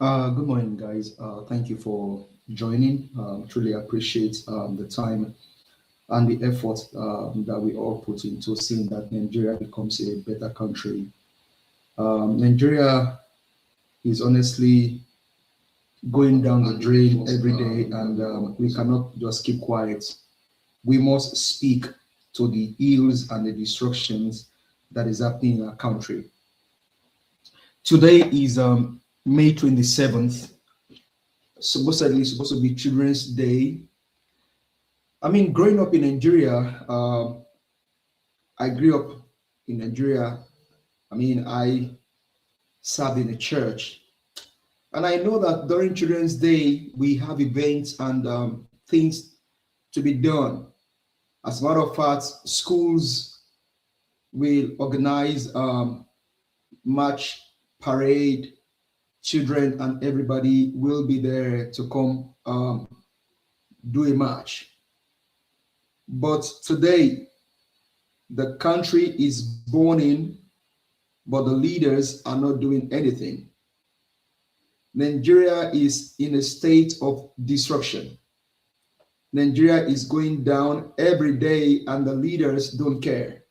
Good morning, guys. Thank you for joining. Truly appreciate the time and the effort that we all put into seeing that Nigeria becomes a better country. Nigeria is honestly going down the drain every day, and we cannot just keep quiet. We must speak to the ills and the destructions that is happening in our country. Today is May 27th, supposedly supposed to be Children's Day. I mean, growing up in Nigeria, I grew up in Nigeria. I mean, I served in a church, and I know that during Children's Day we have events and things to be done. As a matter of fact, schools will organize march, parade. Children and everybody will be there to come do a march. But today, the country is burning, but the leaders are not doing anything. Nigeria is in a state of disruption. Nigeria is going down every day, and the leaders don't care.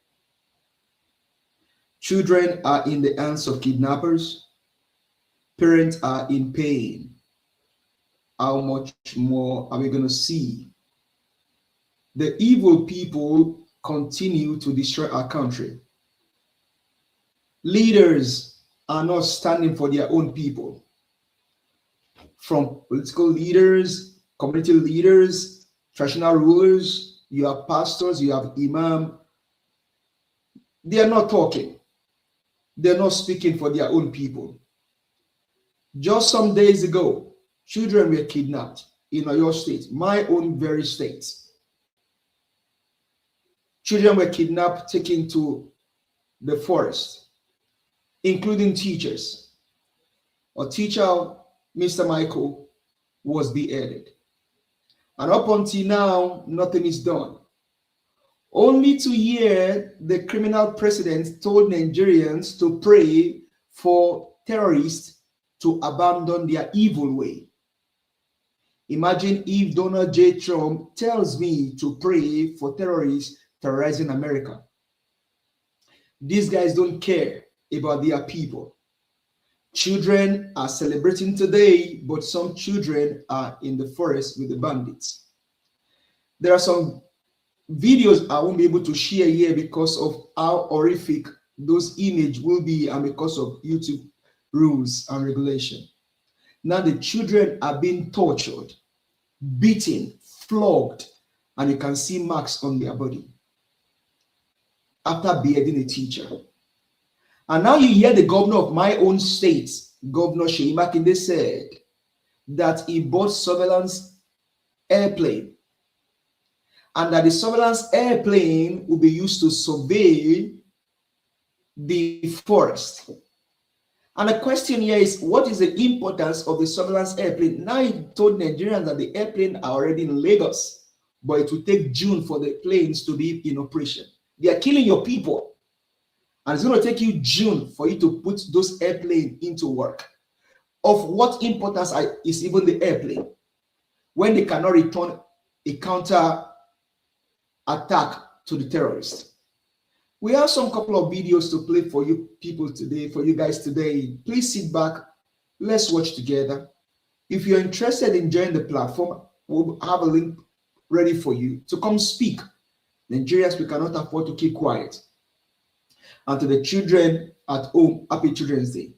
Children are in the hands of kidnappers. Parents are in pain. How much more are we going to see? The evil people continue to destroy our country. Leaders are not standing for their own people. From political leaders, community leaders, traditional rulers, you have pastors, you have imam. They are not talking. They're not speaking for their own people. Just some days ago, children were kidnapped in Oyo State, my own very state. Children were kidnapped, taken to the forest, including teachers. A teacher, Mr. Michael, was beheaded. And up until now, nothing is done. Only to hear the criminal president told Nigerians to pray for terrorists to abandon their evil way. Imagine if Donald J. Trump tells me to pray for terrorists terrorizing America. These guys don't care about their people. Children are celebrating today, but some children are in the forest with the bandits. There are some videos I won't be able to share here because of how horrific those images will be and because of YouTube rules and regulation. Now the children are being tortured, beaten, flogged, and you can see marks on their body after beheading a teacher. And now you hear the governor of my own state, Governor Seyi Makinde, said that he bought surveillance airplane and that the surveillance airplane will be used to survey the forest. And the question here is, what is the importance of the surveillance airplane? Now he told Nigerians that the airplane are already in Lagos, but it will take June for the planes to be in operation. They are killing your people. And it's going to take you June for you to put those airplanes into work. Of what importance is even the airplane when they cannot return a counter attack to the terrorists? We have some couple of videos to play for you people today, for you guys today. Please sit back. Let's watch together. If you're interested in joining the platform, we'll have a link ready for you to come speak. Nigerians, we cannot afford to keep quiet. And to the children at home, happy Children's Day.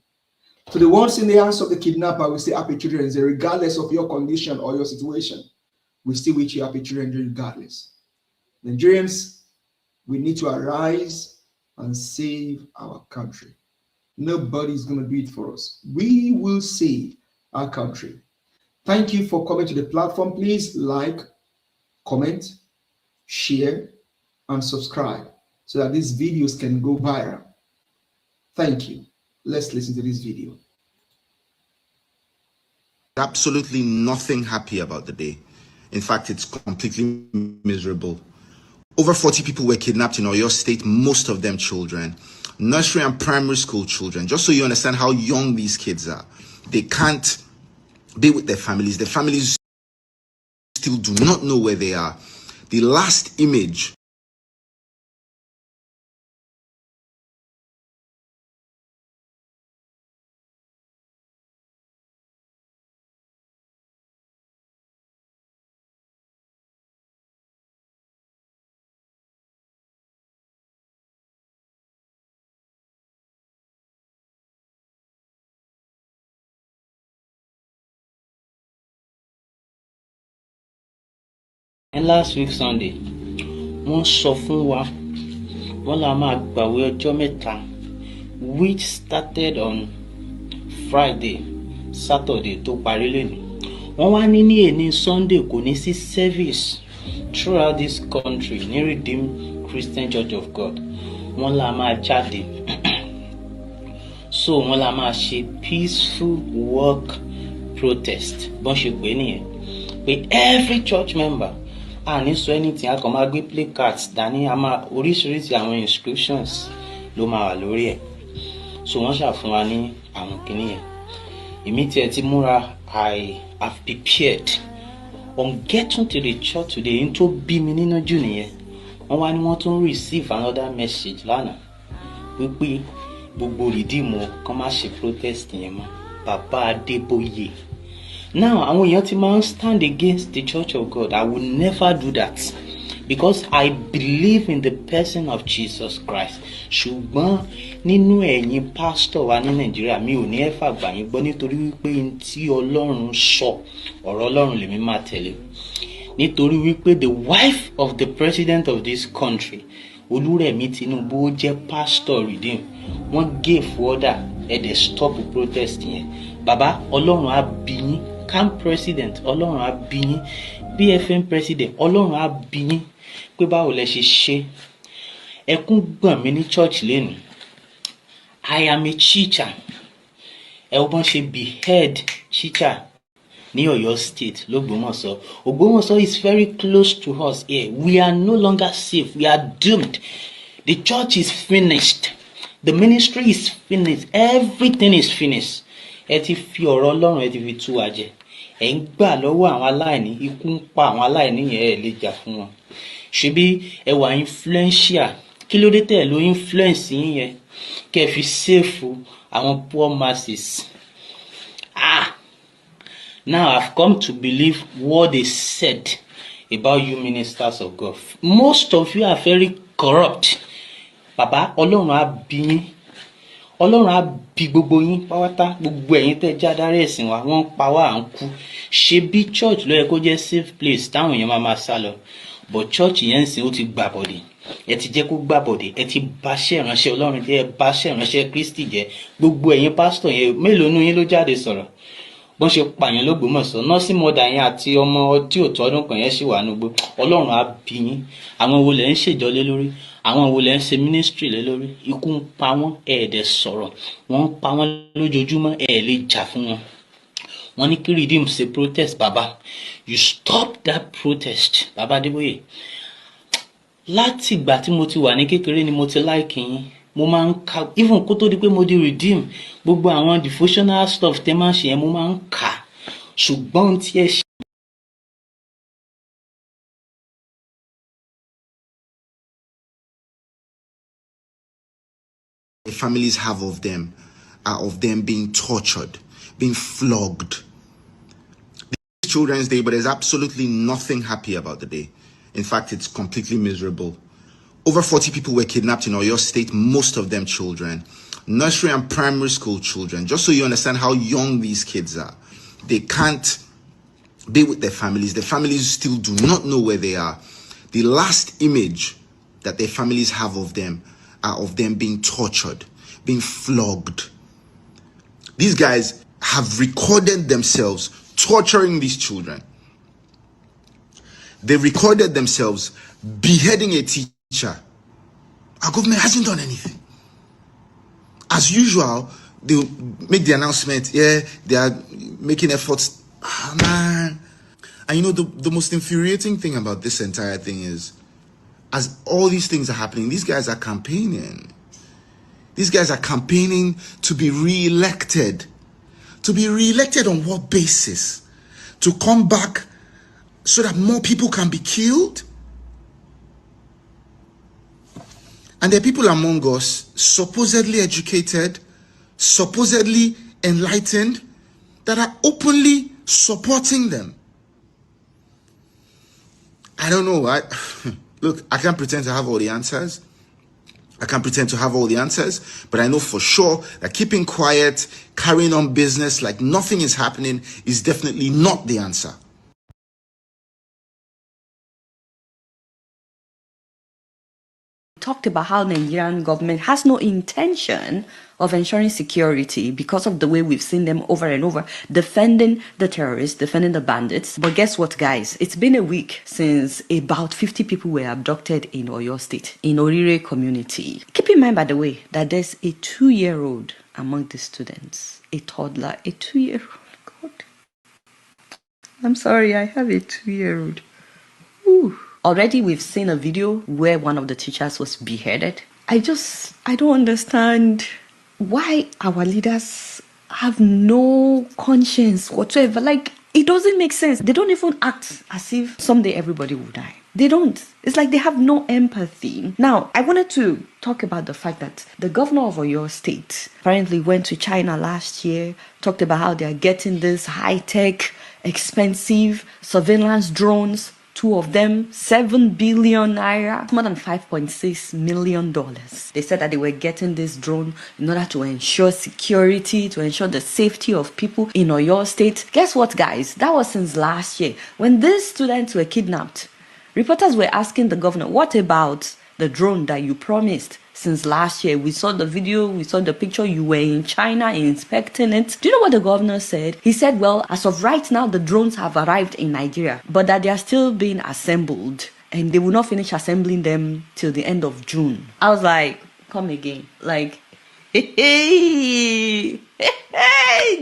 To the ones in the hands of the kidnapper, we say happy Children's Day, regardless of your condition or your situation. We still wish you happy Children's Day regardless. Nigerians, we need to arise and save our country. Nobody's going to do it for us. We will save our country. Thank you for coming to the platform. Please like, comment, share, and subscribe so that these videos can go viral. Thank you. Let's listen to this video. Absolutely nothing happy about the day. In fact, it's completely miserable. Over 40 people were kidnapped in Oyo State, most of them children, nursery and primary school children. Just so you understand how young these kids are. They can't be with their families. The families still do not know where they are. The last image And last week Sunday wọ́n sọ fún wa wọ́n la máa gbàwé ọjọ́ mẹ́ta which started on Friday Saturday tó parí lónìí. Wọ́n wá ní èní Sunday kò ní sí service throughout this country ní Redeemed Christian Church of God. Wọ́n la máa jáde so wọ́n la máa ṣe peaceful work protest bọ́n ṣe pè nìyẹn pé every church member ní sọ anything a kàn máa gbé placards dání a máa oríṣiríṣi àwọn inscriptions ló máa wà lórí ẹ̀ so wọ́n ṣàfún wa ní àwọn kìíní yẹn. Èmi tiẹ̀ ti múra I have prepared on getting to the church today n tó bí mi nínú jù nìyẹn. Wọ́n wá ní wọ́n tún receive another message lánàá wípé gbogbo rìdíìmù kan má ṣe protest yẹn mọ́ Bàbá Adébóyè. Now, àwọn èèyàn ti máa ń stand against the Church of God. I will never do that because I believe in the person of Jesus Christ. Ṣùgbọ́n nínú ẹ̀yin pastor wa ní Nàìjíríà mi ò ní ẹ̀fà gbà yín gbọ́ nítorí wípé tí Ọlọ́run sọ ọ̀rọ̀ Ọlọ́run lèmi máa tẹ̀lé. Nítorí wípé the wife of the president of this country Olúrẹ̀mí Tinubu ó jẹ́ pastor Redeem. Wọ́n gave order ẹ̀dẹ̀ stop protest yẹn. Bàbá Ọlọ́run á bí yín. CAN president Ọlọ́run á bí yín. BFM president Ọlọ́run á bí yín pé báwo lẹ ṣe ṣe. Ẹkún gbọ̀n mi ní church lẹ́nu. I am a teacher. Ẹ wọ́n ṣe behead teacher ní Ọ̀yọ́ state l'Ógbómọ̀ṣọ́. Ògbómọ̀ṣọ́ is very close to us here. We are no longer safe. We are doomed. The church is finished. The ministry is finished. Everything is finished. Ẹ ti fi ọ̀rọ̀ Ọlọ́run ẹ ti fi tú wa jẹ. Ẹ ń gbà lọ́wọ́ àwọn aláìní, ikú ń pa àwọn aláìní yẹn ẹ lè jà fún wọn. Ṣebí ẹ wà influential. Kí ló dé tẹ̀ ló influence yín yẹn? Kẹ́ fi save àwọn poor masses. Now I've come to believe what they said about you ministers of God. Most of you are very corrupt. Bàbá Ọlọ́run á bí yín. Ọlọ́run á bí gbogbo yín pátá gbogbo ẹ̀yin tẹ́ jádárí ẹ̀sìn wa wọ́n pa wá à ń kú. Ṣebí church ló yẹ kó jẹ́ safe place táwọn èèyàn máa sá lọ. But church yẹn ń sìn ó ti gbà bọ̀dẹ̀. Ẹ ti jẹ́ kó gbà bọ̀dẹ̀. Ẹ ti báṣẹ́ ìránṣẹ́ Ọlọ́run jẹ́ ẹ báṣẹ́ ìránṣẹ́ Kristi jẹ́. Gbogbo ẹ̀yin pastor yẹn mélòó nínú yín ló jáde sọ̀rọ̀. Bọ́n ṣe pààyàn l'Ógbómọ̀ṣọ́ nọ́ọ̀sì mọ́dà yẹn àti ọmọ tí ò tọ́dún kan yẹn ṣì wà nígbó. Ọlọ́run á bí yín. Àwọn wo lẹ̀ ń ṣèjọ lé lórí? Àwọn wo lẹ̀ ń ṣe ministry lé lórí? Ikú ń pa wọ́n ẹ̀ẹ́dẹ̀ sọ̀rọ̀. Wọ́n ń pa wọ́n lójoojúmọ́ ẹ̀ lè jà fún wọn. Wọ́n ní kí Redeem ṣe protest bàbá. You stop that protest Bàbá Adébóyè. Láti ìgbà tí mo ti wà ní kékeré ni mo ti like yín. Mo máa ń ka even kó tó di pé mo di Redeem gbogbo àwọn devotional stuff tẹ́ máa ń ṣe yẹn mo máa ń kà. Ṣùgbọ́n tí ẹ ṣe. the families have of them are of them being tortured, being flogged. It's Children's Day, but there's absolutely nothing happy about the day. In fact, it's completely miserable. Over 40 people were kidnapped in Oyo State, most of them children, nursery and primary school children. Just so you understand how young these kids are. They can't be with their families. Their families still do not know where they are. The last image that their families have of them are of them being tortured, being flogged. These guys have recorded themselves torturing these children. They recorded themselves beheading a teacher. Our government hasn't done anything. As usual, they'll make the announcement, yeah, they are making efforts. Oh, man. And you know, the most infuriating thing about this entire thing is, as all these things are happening, these guys are campaigning. These guys are campaigning to be re-elected, To be re-elected on what basis? To come back so that more people can be killed? And there are people among us, supposedly educated, supposedly enlightened, that are openly supporting them. I don't know. Look, I can't pretend to have all the answers. I can't pretend to have all the answers, but I know for sure that keeping quiet, carrying on business like nothing is happening is definitely not the answer. Talked about how the Nigerian government has no intention of ensuring security because of the way we've seen them over and over defending the terrorists, defending the bandits. But guess what, guys? It's been a week since about 50 people were abducted in Oyo State, in Orire community. Keep in mind, by the way, that there's a 2-year-old among the students, a toddler, a 2-year-old. God, I'm sorry, I have a 2-year-old. Ooh. Already we've seen a video where one of the teachers was beheaded. I don't understand why our leaders have no conscience whatsoever. Like, it doesn't make sense. They don't even act as if someday everybody will die. They don't. It's like they have no empathy. Now, I wanted to talk about the fact that the governor of Oyo State apparently went to China last year, talked about how they are getting this high-tech, expensive surveillance drones. 2 of them, 7 billion naira, more than $5.6 million. They said that they were getting this drone in order to ensure security, to ensure the safety of people in Oyo State. Guess what, guys? That was since last year. When these students were kidnapped, reporters were asking the governor, what about the drone that you promised? Since last year, we saw the video, we saw the picture, you were in China inspecting it. Do you know what the governor said? He said, well, as of right now, the drones have arrived in Nigeria, but that they are still being assembled and they will not finish assembling them till the end of June. I was like, come again. Like, hey,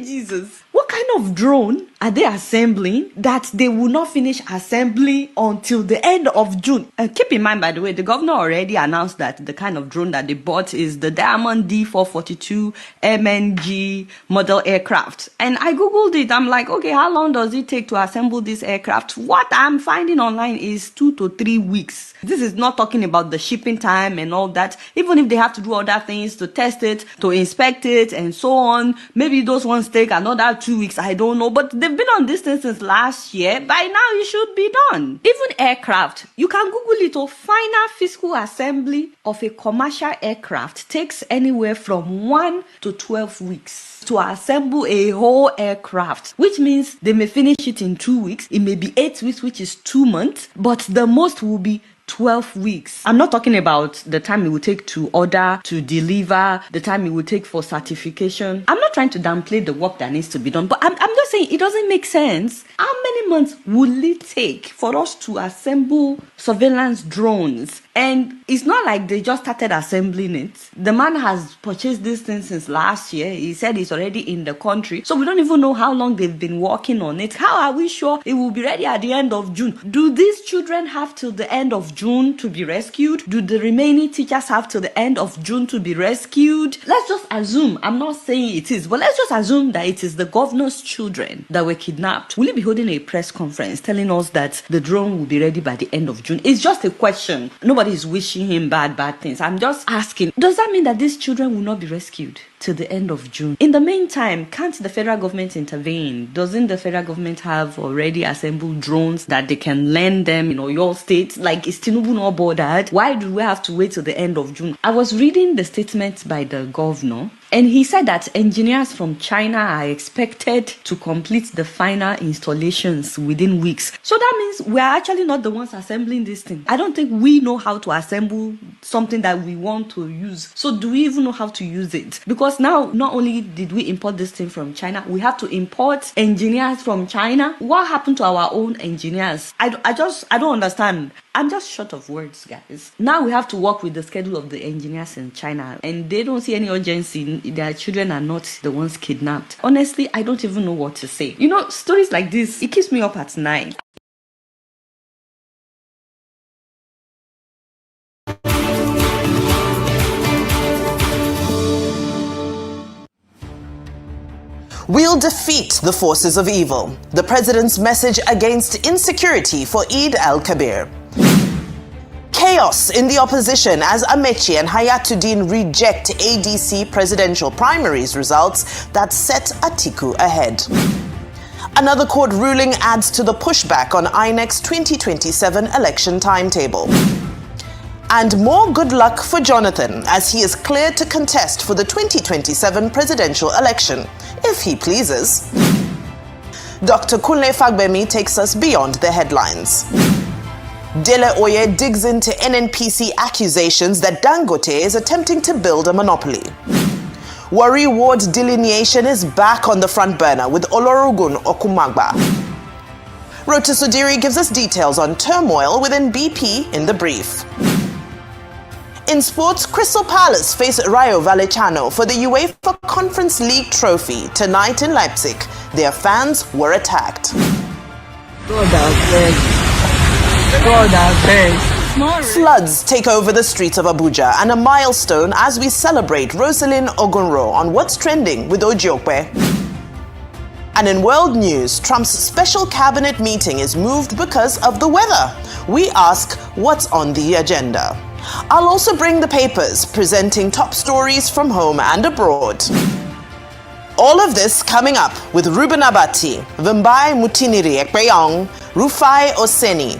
Jesus. What kind of drone are they assembling that they will not finish assembling until the end of June? Keep in mind, by the way, the governor already announced that the kind of drone that they bought is the Diamond D442 MNG model aircraft. And I googled it. I'm like, okay, how long does it take to assemble this aircraft? What I'm finding online is 2 to 3 weeks. This is not talking about the shipping time and all that. Even if they have to do other things to test it, to inspect it, and so on, maybe those ones take another 2 weeks. I don't know, but they've been on this thing since last year. By now, it should be done. Even aircraft, you can Google it. Final physical assembly of a commercial aircraft takes anywhere from 1 to 12 weeks to assemble a whole aircraft, which means they may finish it in 2 weeks. It may be 8 weeks, which is 2 months, but the most will be 12 weeks. I'm not talking about the time it will take to order, to deliver, the time it will take for certification. I'm not trying to downplay the work that needs to be done, but I'm just saying it doesn't make sense. How many months will it take for us to assemble surveillance drones? And it's not like they just started assembling it. The man has purchased this thing since last year. He said it's already in the country. So we don't even know how long they've been working on it. How are we sure it will be ready at the end of June? Do these children have till the end of June to be rescued? Do the remaining teachers have till the end of June to be rescued? Let's just assume, I'm not saying it is, but let's just assume that it is the governor's children that were kidnapped. Will he be holding a press conference telling us that the drone will be ready by the end of June? It's just a question. Nobody is wishing him bad things. I'm just asking, does that mean that these children will not be rescued till the end of June? In the meantime, can't the federal government intervene? Doesn't the federal government have already assembled drones that they can lend them in Oyo State? Like, is Tinubu not bothered? Why do we have to wait till the end of June? I was reading the statement by the governor, and he said that engineers from China are expected to complete the final installations within weeks. So that means we are actually not the ones assembling this thing. I don't think we know how to assemble something that we want to use. So do we even know how to use it? Because now, not only did we import this thing from China, we have to import engineers from China. What happened to our own engineers? I don't understand. I'm just short of words, guys. Now we have to work with the schedule of the engineers in China, and they don't see any urgency. Their children are not the ones kidnapped. Honestly, I don't even know what to say. You know, stories like this, it keeps me up at night. We'll defeat the forces of evil. The president's message against insecurity for Eid al-Kabir. Chaos in the opposition as Amechi and Hayatuddin reject ADC presidential primaries results that set Atiku ahead. Another court ruling adds to the pushback on INEC's 2027 election timetable. And more good luck for Jonathan as he is cleared to contest for the 2027 presidential election, if he pleases. Dr. Kunle Fagbemi takes us beyond the headlines. Dele Oye digs into NNPC accusations that Dangote is attempting to build a monopoly. Warri Ward delineation is back on the front burner with Olorogun Okumagba. Rota Sudiri gives us details on turmoil within BP in the brief. In sports, Crystal Palace face Rayo Vallecano for the UEFA Conference League trophy tonight in Leipzig. Their fans were attacked. Floods take over the streets of Abuja and a milestone as we celebrate Rosalind Ogunro on What's Trending with Ojiokwe. And in world news, Trump's special cabinet meeting is moved because of the weather. We ask, what's on the agenda? I'll also bring the papers presenting top stories from home and abroad. All of this coming up with Ruben Abati, Vimbai Mutiniri Ekpeyong, Rufai Oseni,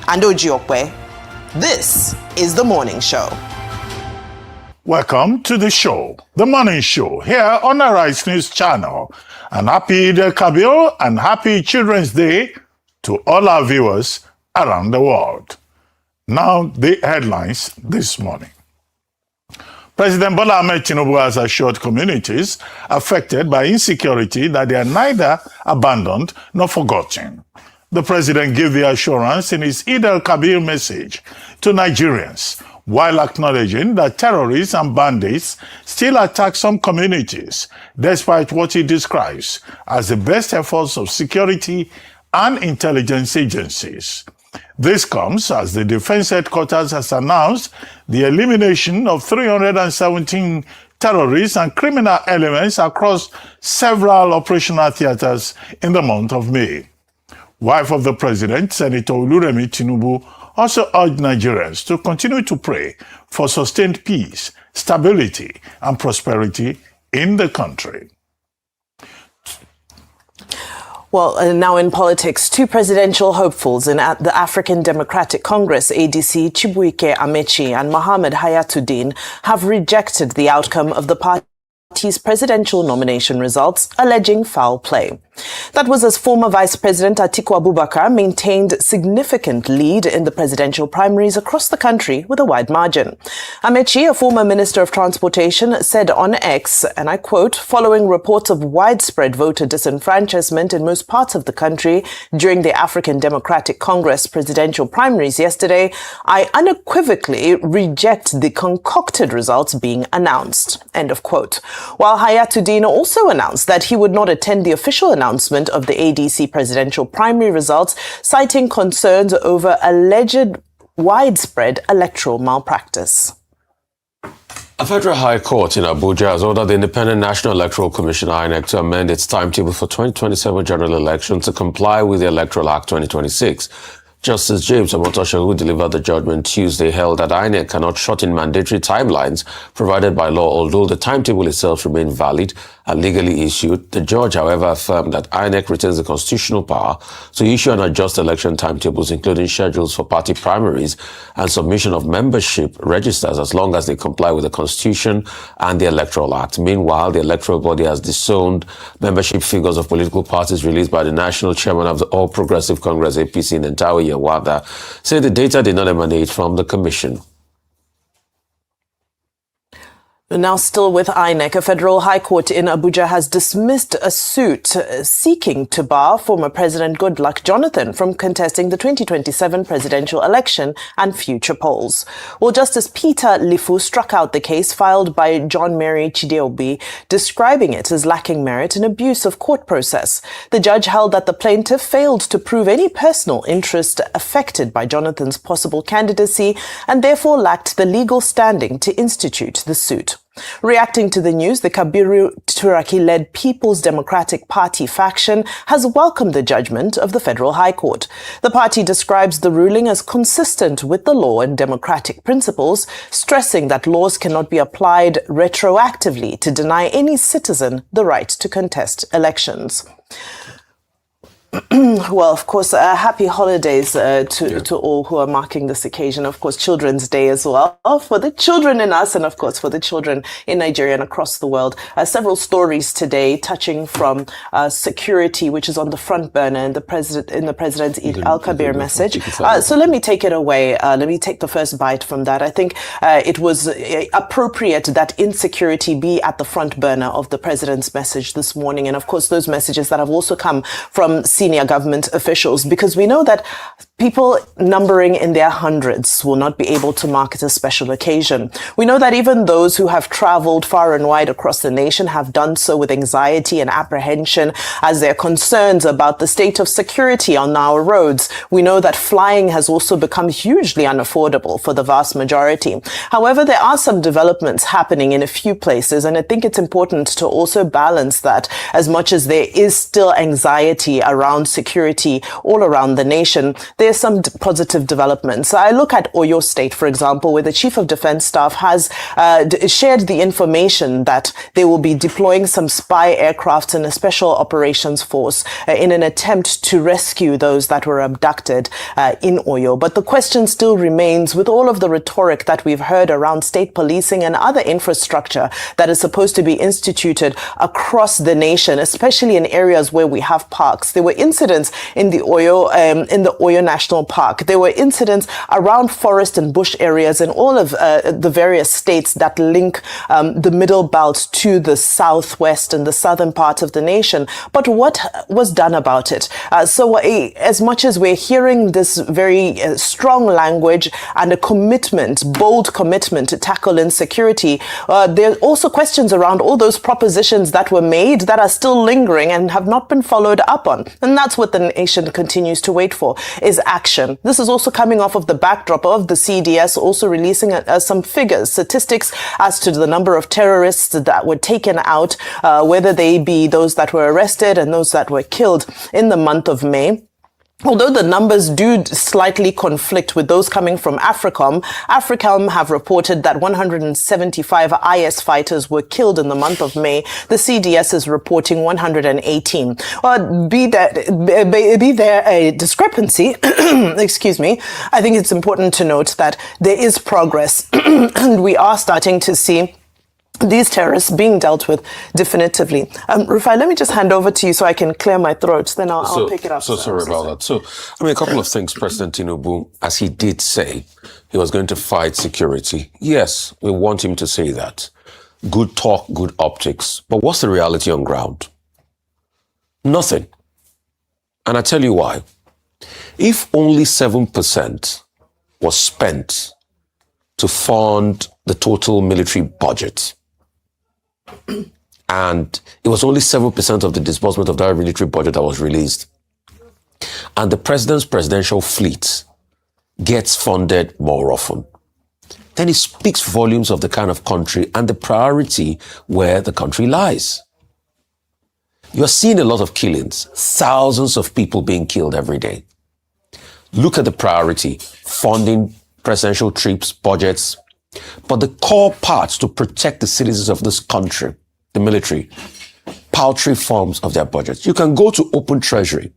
and Ojiokwe. This is The Morning Show. Welcome to the show, The Morning Show, here on the Rice News Channel. And happy Eid al-Kabir and happy Children's Day to all our viewers around the world. Now, the headlines this morning. President Bola Ahmed Tinubu has assured communities affected by insecurity that they are neither abandoned nor forgotten. The president gave the assurance in his Eid al-Kabir message to Nigerians, while acknowledging that terrorists and bandits still attack some communities, despite what he describes as the best efforts of security and intelligence agencies. This comes as the Defense Headquarters has announced the elimination of 317 terrorists and criminal elements across several operational theaters in the month of May. Wife of the President, Senator Oluremi Tinubu, also urged Nigerians to continue to pray for sustained peace, stability, and prosperity in the country. Well, now in politics, two presidential hopefuls in the African Democratic Congress, ADC, Chibuike Amechi and Mohamed Hayatuddin, have rejected the outcome of the party's presidential nomination results, alleging foul play. That was as former Vice President Atiku Abubakar maintained significant lead in the presidential primaries across the country with a wide margin. Amechi, a former Minister of Transportation, said on X, and I quote, following reports of widespread voter disenfranchisement in most parts of the country during the African Democratic Congress presidential primaries yesterday, I unequivocally reject the concocted results being announced. End of quote. While Hayatuddin also announced that he would not attend the official announcement of the ADC presidential primary results, citing concerns over alleged widespread electoral malpractice. A federal high court in Abuja has ordered the Independent National Electoral Commission (INEC) to amend its timetable for 2027 general elections to comply with the Electoral Act 2026. Justice James Omotosho, who delivered the judgment Tuesday, held that INEC cannot shorten mandatory timelines provided by law, although the timetable itself remained valid and legally issued. The judge, however, affirmed that INEC retains the constitutional power to issue and adjust election timetables, including schedules for party primaries and submission of membership registers, as long as they comply with the Constitution and the Electoral Act. Meanwhile, the electoral body has disowned membership figures of political parties released by the national chairman of the All Progressive Congress, APC, Nentawe Yawada, said the data did not emanate from the commission. Now still with INEC, a federal high court in Abuja has dismissed a suit seeking to bar former President Goodluck Jonathan from contesting the 2027 presidential election and future polls. Well, Justice Peter Lifu struck out the case filed by John Mary Chideobi, describing it as lacking merit and abuse of court process. The judge held that the plaintiff failed to prove any personal interest affected by Jonathan's possible candidacy and therefore lacked the legal standing to institute the suit. Reacting to the news, the Kabiru Turaki-led People's Democratic Party faction has welcomed the judgment of the Federal High Court. The party describes the ruling as consistent with the law and democratic principles, stressing that laws cannot be applied retroactively to deny any citizen the right to contest elections. Well, of course, happy holidays to all who are marking this occasion. Of course, Children's Day as well for the children in us, and of course for the children in Nigeria and across the world. Several stories today touching from security, which is on the front burner in the president's Eid al-Kabir message. So let me take it away. Let me take the first bite from that. I think it was appropriate that insecurity be at the front burner of the president's message this morning, and of course those messages that have also come from senior government officials, because we know that people numbering in their hundreds will not be able to mark it a special occasion. We know that even those who have traveled far and wide across the nation have done so with anxiety and apprehension as their concerns about the state of security on our roads. We know that flying has also become hugely unaffordable for the vast majority. However, there are some developments happening in a few places, and I think it's important to also balance that. As much as there is still anxiety around security all around the nation, there's some positive developments. I look at Oyo State, for example, where the Chief of Defense Staff has shared the information that they will be deploying some spy aircrafts and a special operations force in an attempt to rescue those that were abducted in Oyo. But the question still remains, with all of the rhetoric that we've heard around state policing and other infrastructure that is supposed to be instituted across the nation, especially in areas where we have parks. There were incidents in the Oyo National Park. There were incidents around forest and bush areas in all of the various states that link the middle belt to the southwest and the southern part of the nation. But what was done about it? So as much as we're hearing this very strong language and a commitment, bold commitment to tackle insecurity, there are also questions around all those propositions that were made that are still lingering and have not been followed up on. And that's what the nation continues to wait for, is action. This is also coming off of the backdrop of the CDS also releasing some figures, statistics as to the number of terrorists that were taken out, whether they be those that were arrested and those that were killed in the month of May. Although the numbers do slightly conflict with those coming from AFRICOM have reported that 175 IS fighters were killed in the month of May. The CDS is reporting 118. Be there a discrepancy, excuse me, I think it's important to note that there is progress and we are starting to see these terrorists being dealt with definitively. Rufai, let me just hand over to you so I can clear my throat. Then I'll pick it up. So sorry about that. So, I mean, a couple of things. President Tinubu, as he did say, he was going to fight security. Yes, we want him to say that. Good talk, good optics. But what's the reality on ground? Nothing. And I tell you why. If only 7% was spent to fund the total military budget, and it was only 7% of the disbursement of that military budget that was released, and the president's presidential fleet gets funded more often, then it speaks volumes of the kind of country and the priority where the country lies. You're seeing a lot of killings, thousands of people being killed every day. Look at the priority, funding presidential trips, budgets. But the core parts to protect the citizens of this country, the military, paltry forms of their budgets. You can go to Open Treasury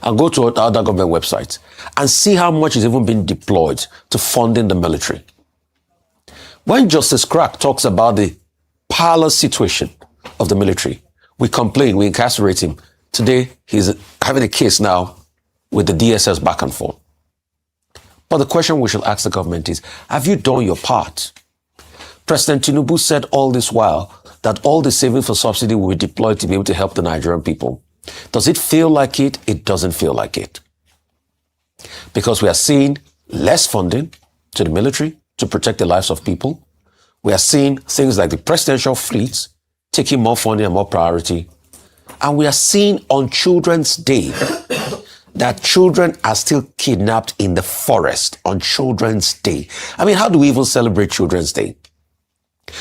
and go to other government websites and see how much is even being deployed to funding the military. When Justice Crack talks about the parlous situation of the military, we complain, we incarcerate him. Today, he's having a case now with the DSS back and forth. But the question we should ask the government is, have you done your part? President Tinubu said all this while that all the savings for subsidy will be deployed to be able to help the Nigerian people. Does it feel like it? It doesn't feel like it. Because we are seeing less funding to the military to protect the lives of people. We are seeing things like the presidential fleets taking more funding and more priority. And we are seeing on Children's Day that children are still kidnapped in the forest on Children's Day. I mean, how do we even celebrate Children's Day?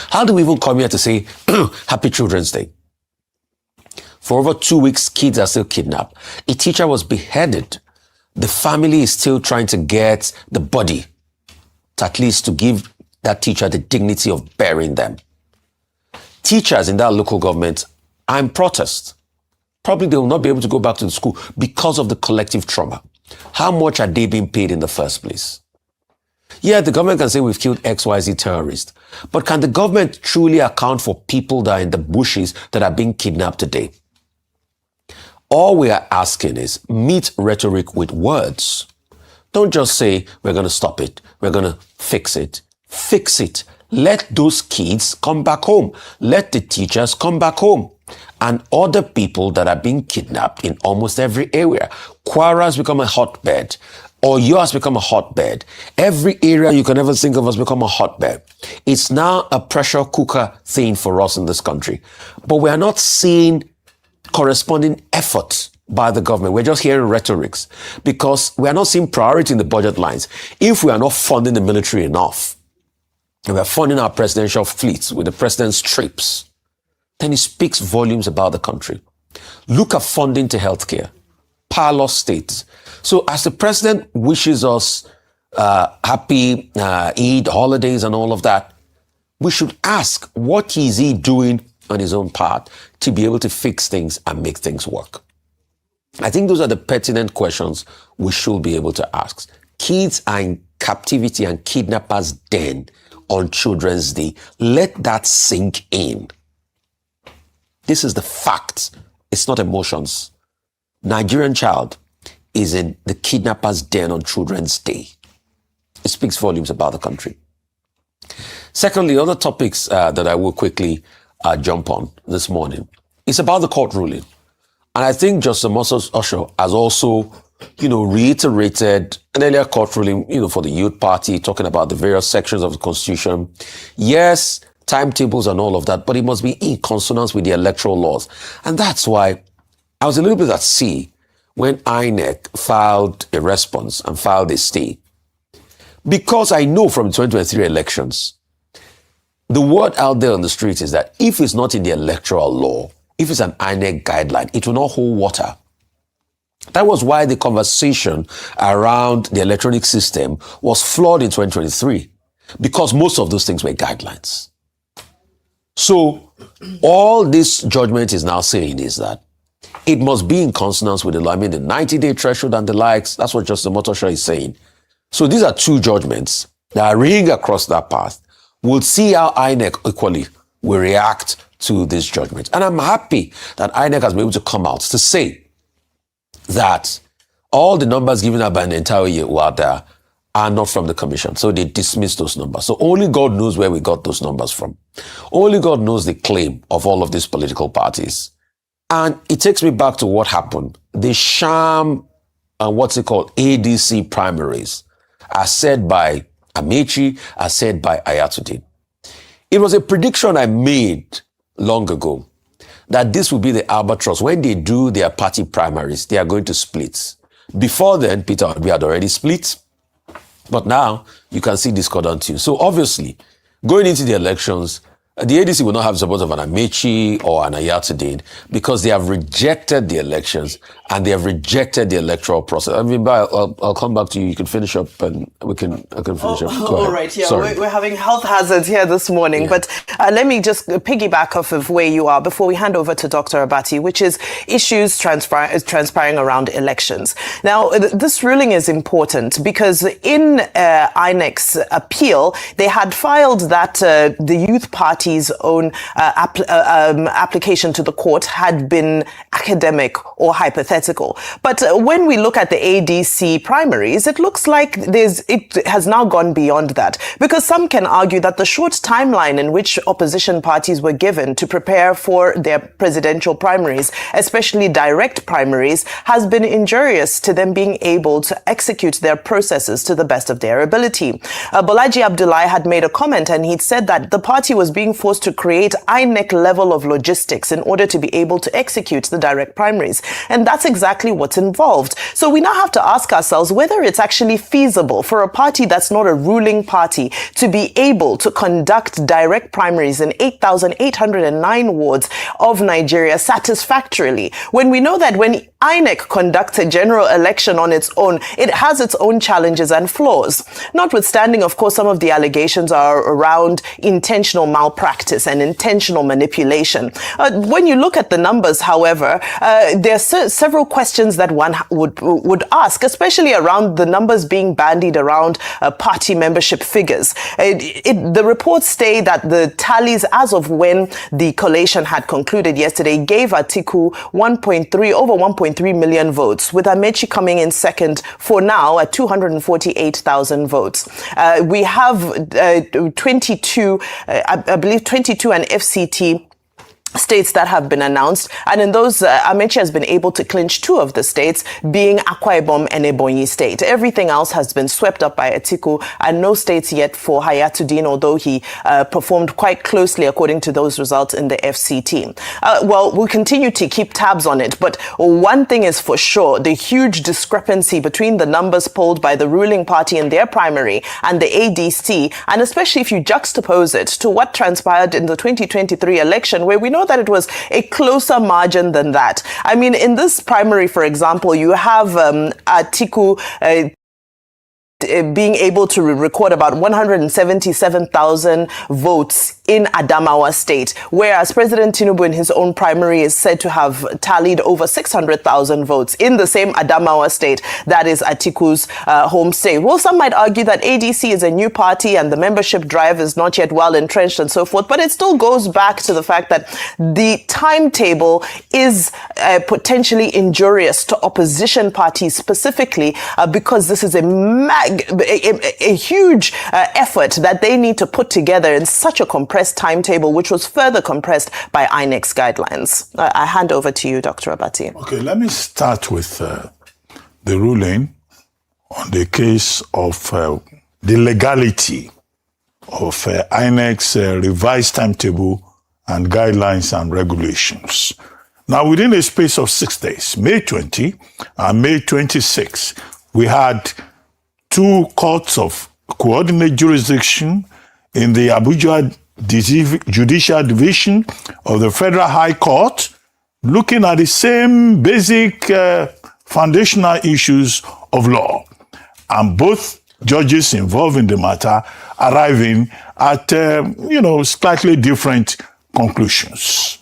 How do we even come here to say Happy Children's Day? For over 2 weeks, kids are still kidnapped. A teacher was beheaded. The family is still trying to get the body, at least to give that teacher the dignity of burying them. Teachers in that local government are in protest. Probably they will not be able to go back to the school because of the collective trauma. How much are they being paid in the first place? Yeah, the government can say we've killed XYZ terrorists, but can the government truly account for people that are in the bushes that are being kidnapped today? All we are asking is meet rhetoric with words. Don't just say, we're going to stop it. We're going to fix it. Fix it. Let those kids come back home. Let the teachers come back home. And other people that are being kidnapped in almost every area. Kwara has become a hotbed. Oyo has become a hotbed. Every area you can ever think of has become a hotbed. It's now a pressure cooker thing for us in this country. But we are not seeing corresponding effort by the government. We're just hearing rhetorics because we are not seeing priority in the budget lines. If we are not funding the military enough, and we are funding our presidential fleets with the president's trips, then it speaks volumes about the country. Look at funding to healthcare, parlor states. So as the president wishes us happy Eid, holidays and all of that, we should ask what is he doing on his own part to be able to fix things and make things work. I think those are the pertinent questions we should be able to ask. Kids are in captivity and kidnappers' den on Children's Day. Let that sink in. This is the fact. It's not emotions. Nigerian child is in the kidnapper's den on Children's Day. It speaks volumes about the country. Secondly, other topics that I will quickly jump on this morning. It's about the court ruling. And I think Justice Moses Osho has also, reiterated an earlier court ruling, for the Youth Party, talking about the various sections of the Constitution. Yes, timetables and all of that, but it must be in consonance with the electoral laws. And that's why I was a little bit at sea when INEC filed a response and filed a stay. Because I know from the 2023 elections, the word out there on the street is that if it's not in the electoral law, if it's an INEC guideline, it will not hold water. That was why the conversation around the electronic system was flawed in 2023, because most of those things were guidelines. So all this judgment is now saying is that it must be in consonance with the law. I mean, the 90-day threshold and the likes, that's what Justice Motosha is saying. So these are two judgments that are ringing across that path. We'll see how INEC equally will react to this judgment. And I'm happy that INEC has been able to come out to say that all the numbers given out by the entire year were there are not from the commission. So they dismissed those numbers. So only God knows where we got those numbers from. Only God knows the claim of all of these political parties. And it takes me back to what happened. The sham and what's it called, ADC primaries, are said by Amechi, are said by Ayatollah. It was a prediction I made long ago that this will be the albatross. When they do their party primaries, they are going to split. Before then, Peter Obi had already split. But now you can see discordant too. So obviously, going into the elections, the ADC will not have support of an Amechi or an Ayatollah because they have rejected the elections and they have rejected the electoral process. I mean, I'll come back to you. You can finish up and I can finish up. Go ahead. All right, yeah, Sorry. we're having health hazards here this morning, but let me just piggyback off of where you are before we hand over to Dr. Abati, which is issues transpiring around elections. Now, this ruling is important because in INEC's appeal, they had filed that the Youth Party's own application to the court had been academic or hypothetical. But when we look at the ADC primaries, it looks like it has now gone beyond that, because some can argue that the short timeline in which opposition parties were given to prepare for their presidential primaries, especially direct primaries, has been injurious to them being able to execute their processes to the best of their ability. Bolaji Abdullahi had made a comment and he'd said that the party was being forced to create INEC level of logistics in order to be able to execute the direct primaries. And that's exactly what's involved. So we now have to ask ourselves whether it's actually feasible for a party that's not a ruling party to be able to conduct direct primaries in 8,809 wards of Nigeria satisfactorily, when we know that when INEC conducts a general election on its own, it has its own challenges and flaws. Notwithstanding, of course, some of the allegations are around intentional malpractice and intentional manipulation. When you look at the numbers, however, there are several questions that one would ask, especially around the numbers being bandied around party membership figures. The reports state that the tallies as of when the collation had concluded yesterday gave Atiku over 1.3 million votes, with Amechi coming in second for now at 248,000 votes. We have 22, I believe 22 and FCT states that have been announced, and in those, Amechi has been able to clinch 2 of the states, being Akwa Ibom and Ebonyi State. Everything else has been swept up by Atiku, and no states yet for Hayatuddin, although he performed quite closely according to those results in the FCT. Well, we'll continue to keep tabs on it, but one thing is for sure, the huge discrepancy between the numbers polled by the ruling party in their primary and the ADC, and especially if you juxtapose it to what transpired in the 2023 election, where we know that it was a closer margin than that. I mean, in this primary, for example, you have Atiku being able to record about 177,000 votes in Adamawa State, whereas President Tinubu in his own primary is said to have tallied over 600,000 votes in the same Adamawa State that is Atiku's home state. Well, some might argue that ADC is a new party and the membership drive is not yet well entrenched and so forth, but it still goes back to the fact that the timetable is potentially injurious to opposition parties specifically because this is a huge effort that they need to put together in such a compressed timetable, which was further compressed by INEC's guidelines. I hand over to you, Dr. Abati. Okay, let me start with the ruling on the case of the legality of INEC's revised timetable and guidelines and regulations. Now, within a space of 6 days, May 20 and May 26, we had 2 courts of coordinate jurisdiction in the Abuja Judicial Division of the Federal High Court, looking at the same basic foundational issues of law. And both judges involved in the matter arriving at, slightly different conclusions.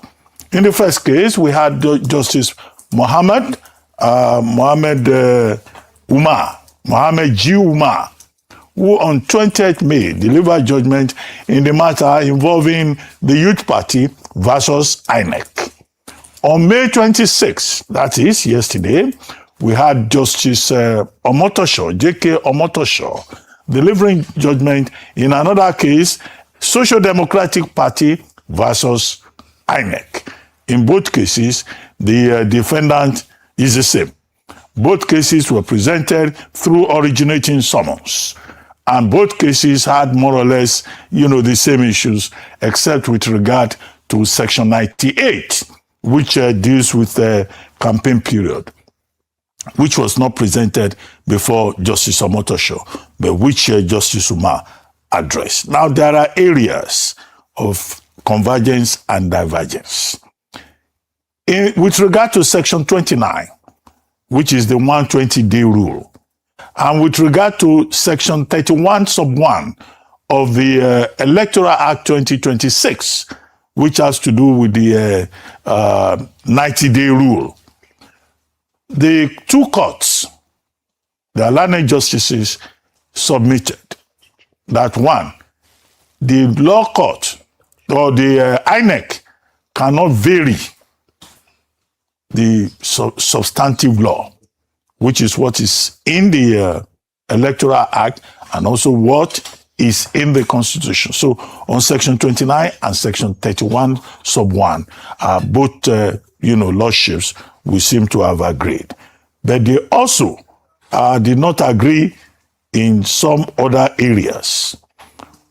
In the first case, we had Justice Mohammed G. Umar, who on 20th May delivered judgment in the matter involving the Youth Party versus INEC. On May 26, that is yesterday, we had Justice J.K. Omotosho, delivering judgment in another case, Social Democratic Party versus INEC. In both cases, the defendant is the same. Both cases were presented through originating summons. And both cases had more or less, the same issues, except with regard to Section 98, which deals with the campaign period, which was not presented before Justice Omotosho, but which Justice Umar addressed. Now, there are areas of convergence and divergence. With regard to Section 29, which is the 120-day rule, and with regard to Section 31 sub 1 of the Electoral Act 2026, which has to do with the 90-day rule, the 2 courts, the learned justices, submitted that 1, the law court or the INEC cannot vary the substantive law, which is what is in the Electoral Act and also what is in the Constitution. So on Section 29 and Section 31 sub 1, both, lordships, we seem to have agreed. But they also did not agree in some other areas.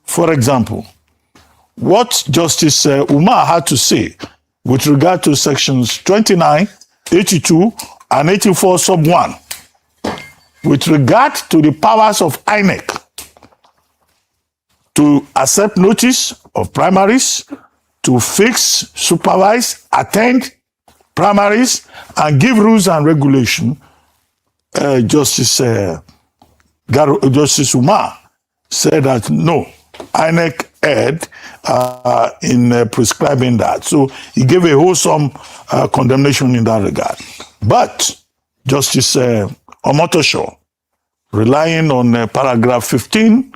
For example, what Justice Umar had to say with regard to sections 29, 82, and 84 sub 1 with regard to the powers of INEC to accept notice of primaries, to fix, supervise, attend primaries, and give rules and regulation. Justice Umar said that no, INEC erred in prescribing that. So he gave a wholesome condemnation in that regard. But Justice Omotosho, relying on paragraph 15,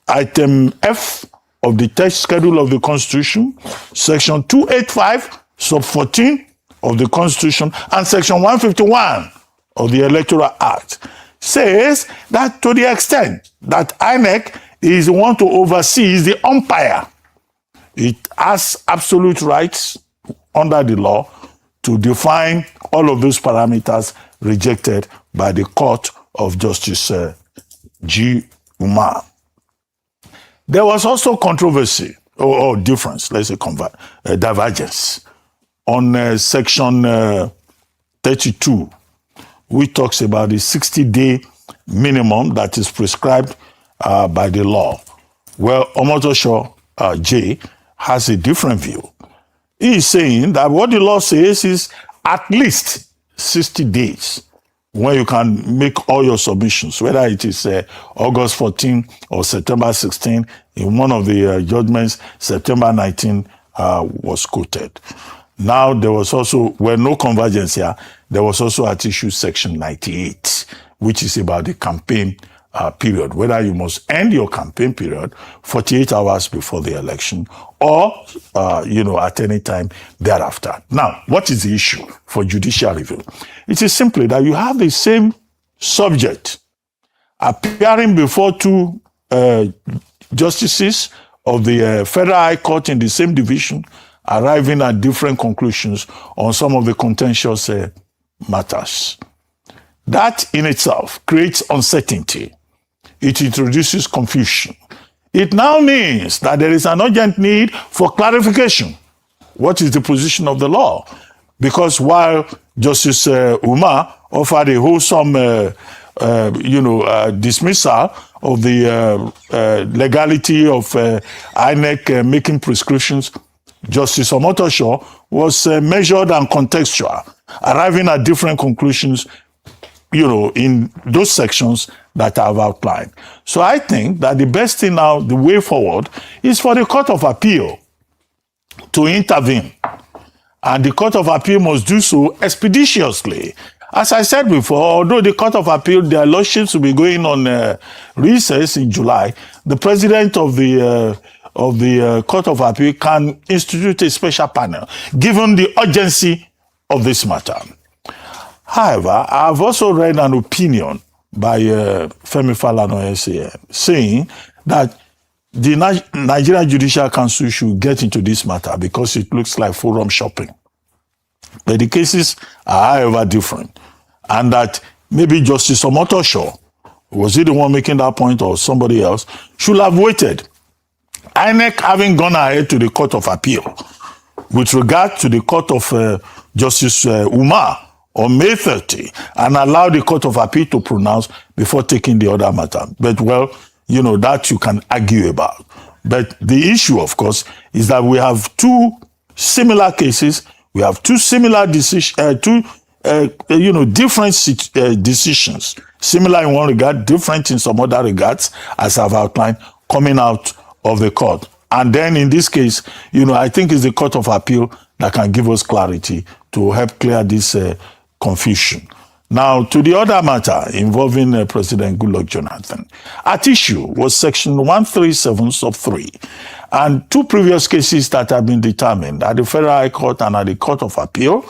item F of the text schedule of the Constitution, section 285, sub 14 of the Constitution, and section 151 of the Electoral Act, says that to the extent that INEC is the one to oversee, is the umpire, it has absolute rights under the law to define all of those parameters rejected by the Court of Justice G. Umar. There was also controversy, or difference, let's say divergence, on section 32, which talks about the 60-day minimum that is prescribed by the law. Well, Omotosho J has a different view. He is saying that what the law says is at least 60 days when you can make all your submissions, whether it is August 14 or September 16. In one of the judgments, September 19 was quoted. Now, there was also, no convergence here, there was also at issue section 98, which is about the campaign period, whether you must end your campaign period 48 hours before the election or, at any time thereafter. Now, what is the issue for judicial review? It is simply that you have the same subject appearing before two justices of the Federal High Court in the same division, arriving at different conclusions on some of the contentious matters. That in itself creates uncertainty. It introduces confusion. It now means that there is an urgent need for clarification. What is the position of the law? Because while Justice Umar offered a wholesome, dismissal of the legality of INEC making prescriptions, Justice Omotosho was measured and contextual, arriving at different conclusions, in those sections that I've outlined. So I think that the best thing now, the way forward, is for the Court of Appeal to intervene. And the Court of Appeal must do so expeditiously. As I said before, although the Court of Appeal, their lordships will be going on recess in July, the president of the Court of Appeal can institute a special panel, given the urgency of this matter. However, I've also read an opinion by Femi Falana SAN saying that the Nigerian Judicial Council should get into this matter because it looks like forum shopping. But the cases are, however, different. And that maybe Justice Omotosho, was he the one making that point or somebody else, should have waited. INEC having gone ahead to the Court of Appeal with regard to the Court of Justice Umar on May 30 and allow the Court of Appeal to pronounce before taking the other matter. But, that you can argue about. But the issue, of course, is that we have two similar cases. We have two similar decisions, different decisions. Similar in one regard, different in some other regards, as I've outlined, coming out of the court. And then in this case, I think it's the Court of Appeal that can give us clarity to help clear this confusion. Now, to the other matter involving President Goodluck Jonathan. At issue was section 137 sub 3 and two previous cases that have been determined at the Federal High Court and at the Court of Appeal.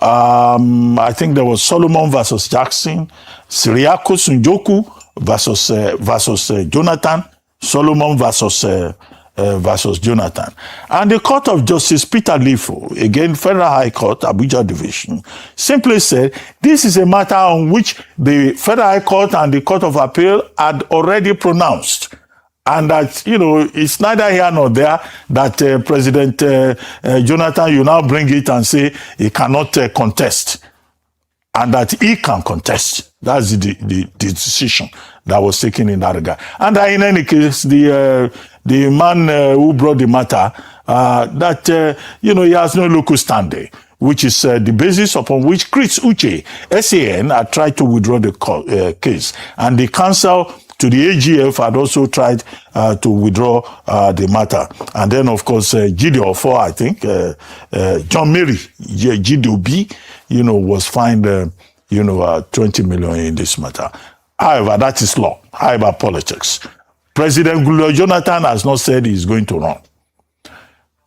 I think there was Solomon versus Jackson, Siriako Sunjoku versus Jonathan, Solomon versus Jonathan. And the Court of Justice Peter Lifo, again Federal High Court, Abuja Division, simply said this is a matter on which the Federal High Court and the Court of Appeal had already pronounced. And that, it's neither here nor there that President Jonathan, you now bring it and say he cannot contest, and that he can contest. That's the decision that was taken in that regard. And in any case, the man who brought the matter, that, he has no local standing, which is the basis upon which Chris Uche, SAN, had tried to withdraw the case. And the council to the AGF had also tried to withdraw the matter. And then, of course, Gideon 4, I think, John Mary, Gideon B, was fined, 20 million in this matter. However, that is law. However, politics. President Goodluck Jonathan has not said he's going to run.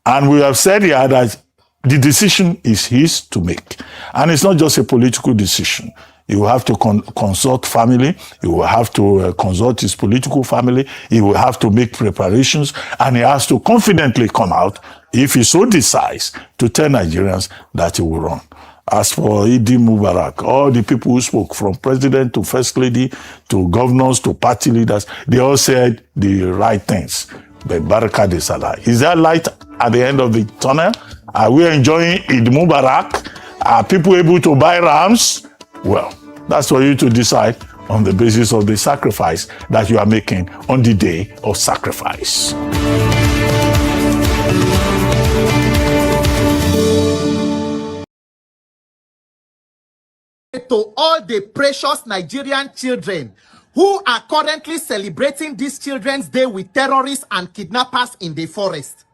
And we have said here that the decision is his to make. And it's not just a political decision. He will have to consult family. He will have to consult his political family. He will have to make preparations. And he has to confidently come out, if he so decides, to tell Nigerians that he will run. As for Idi Mubarak, all the people who spoke, from president to first lady to governors to party leaders, they all said the right things. But Baraka de Salah. Is there light at the end of the tunnel? Are we enjoying Eid Mubarak? Are people able to buy rams? Well, that's for you to decide on the basis of the sacrifice that you are making on the day of sacrifice. To all the precious Nigerian children who are currently celebrating this Children's Day with terrorists and kidnappers in the forest.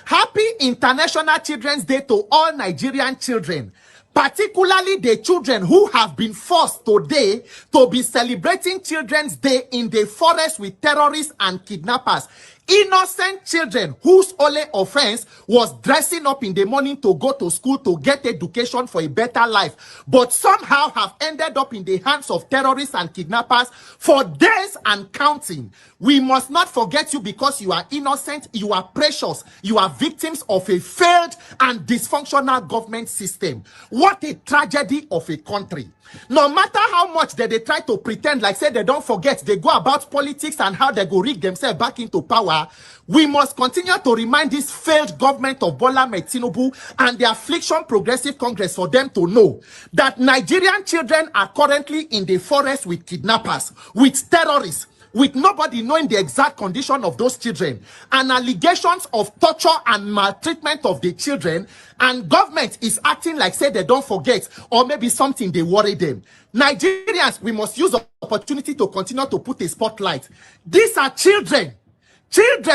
Happy International Children's Day to all Nigerian children, particularly the children who have been forced today to be celebrating Children's Day in the forest with terrorists and kidnappers. Innocent children whose only offense was dressing up in the morning to go to school to get education for a better life, but somehow have ended up in the hands of terrorists and kidnappers for days and counting. We must not forget you because you are innocent, you are precious, you are victims of a failed and dysfunctional government system. What a tragedy of a country. No matter how much they try to pretend like say they don't forget, they go about politics and how they go rig themselves back into power, we must continue to remind this failed government of Bola Ahmed Tinubu and the Affliction Progressive Congress for them to know that Nigerian children are currently in the forest with kidnappers, with terrorists, with nobody knowing the exact condition of those children, and allegations of torture and maltreatment of the children, and government is acting like say they don't forget, or maybe something they worry them. Nigerians, we must use the opportunity to continue to put a spotlight. These are children,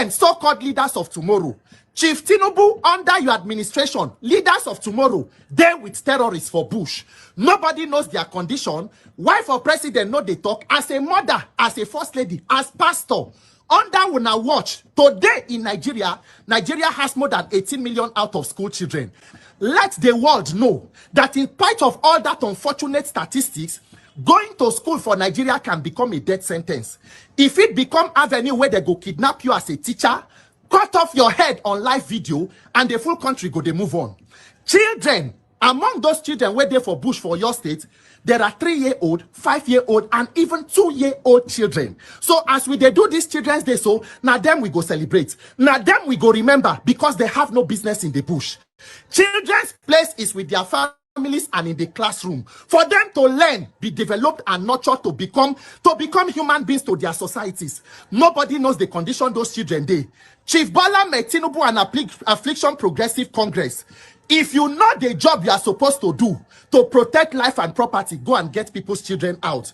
so-called leaders of tomorrow. Chief Tinubu, under your administration, leaders of tomorrow, they with terrorists for bush. Nobody knows their condition. Wife or president know they talk. As a mother, as a first lady, as pastor, under una watch, today in Nigeria has more than 18 million out of school children. Let the world know that in spite of all that unfortunate statistics, going to school for Nigeria can become a death sentence. If it become avenue where they go kidnap you as a teacher, cut off your head on live video, and the full country go they move on. Children, among those children where they for bush for your state, there are 3-year-old, 5-year-old, and even 2-year-old children. So as we they do this Children's Day, so now them we go celebrate. Now them we go remember, because they have no business in the bush. Children's place is with their families and in the classroom, for them to learn, be developed and nurtured to become human beings to their societies. Nobody knows the condition those children dey. Chief Bola Ahmed Tinubu and Affliction Progressive Congress, if you know the job you are supposed to do to protect life and property, go and get people's children out.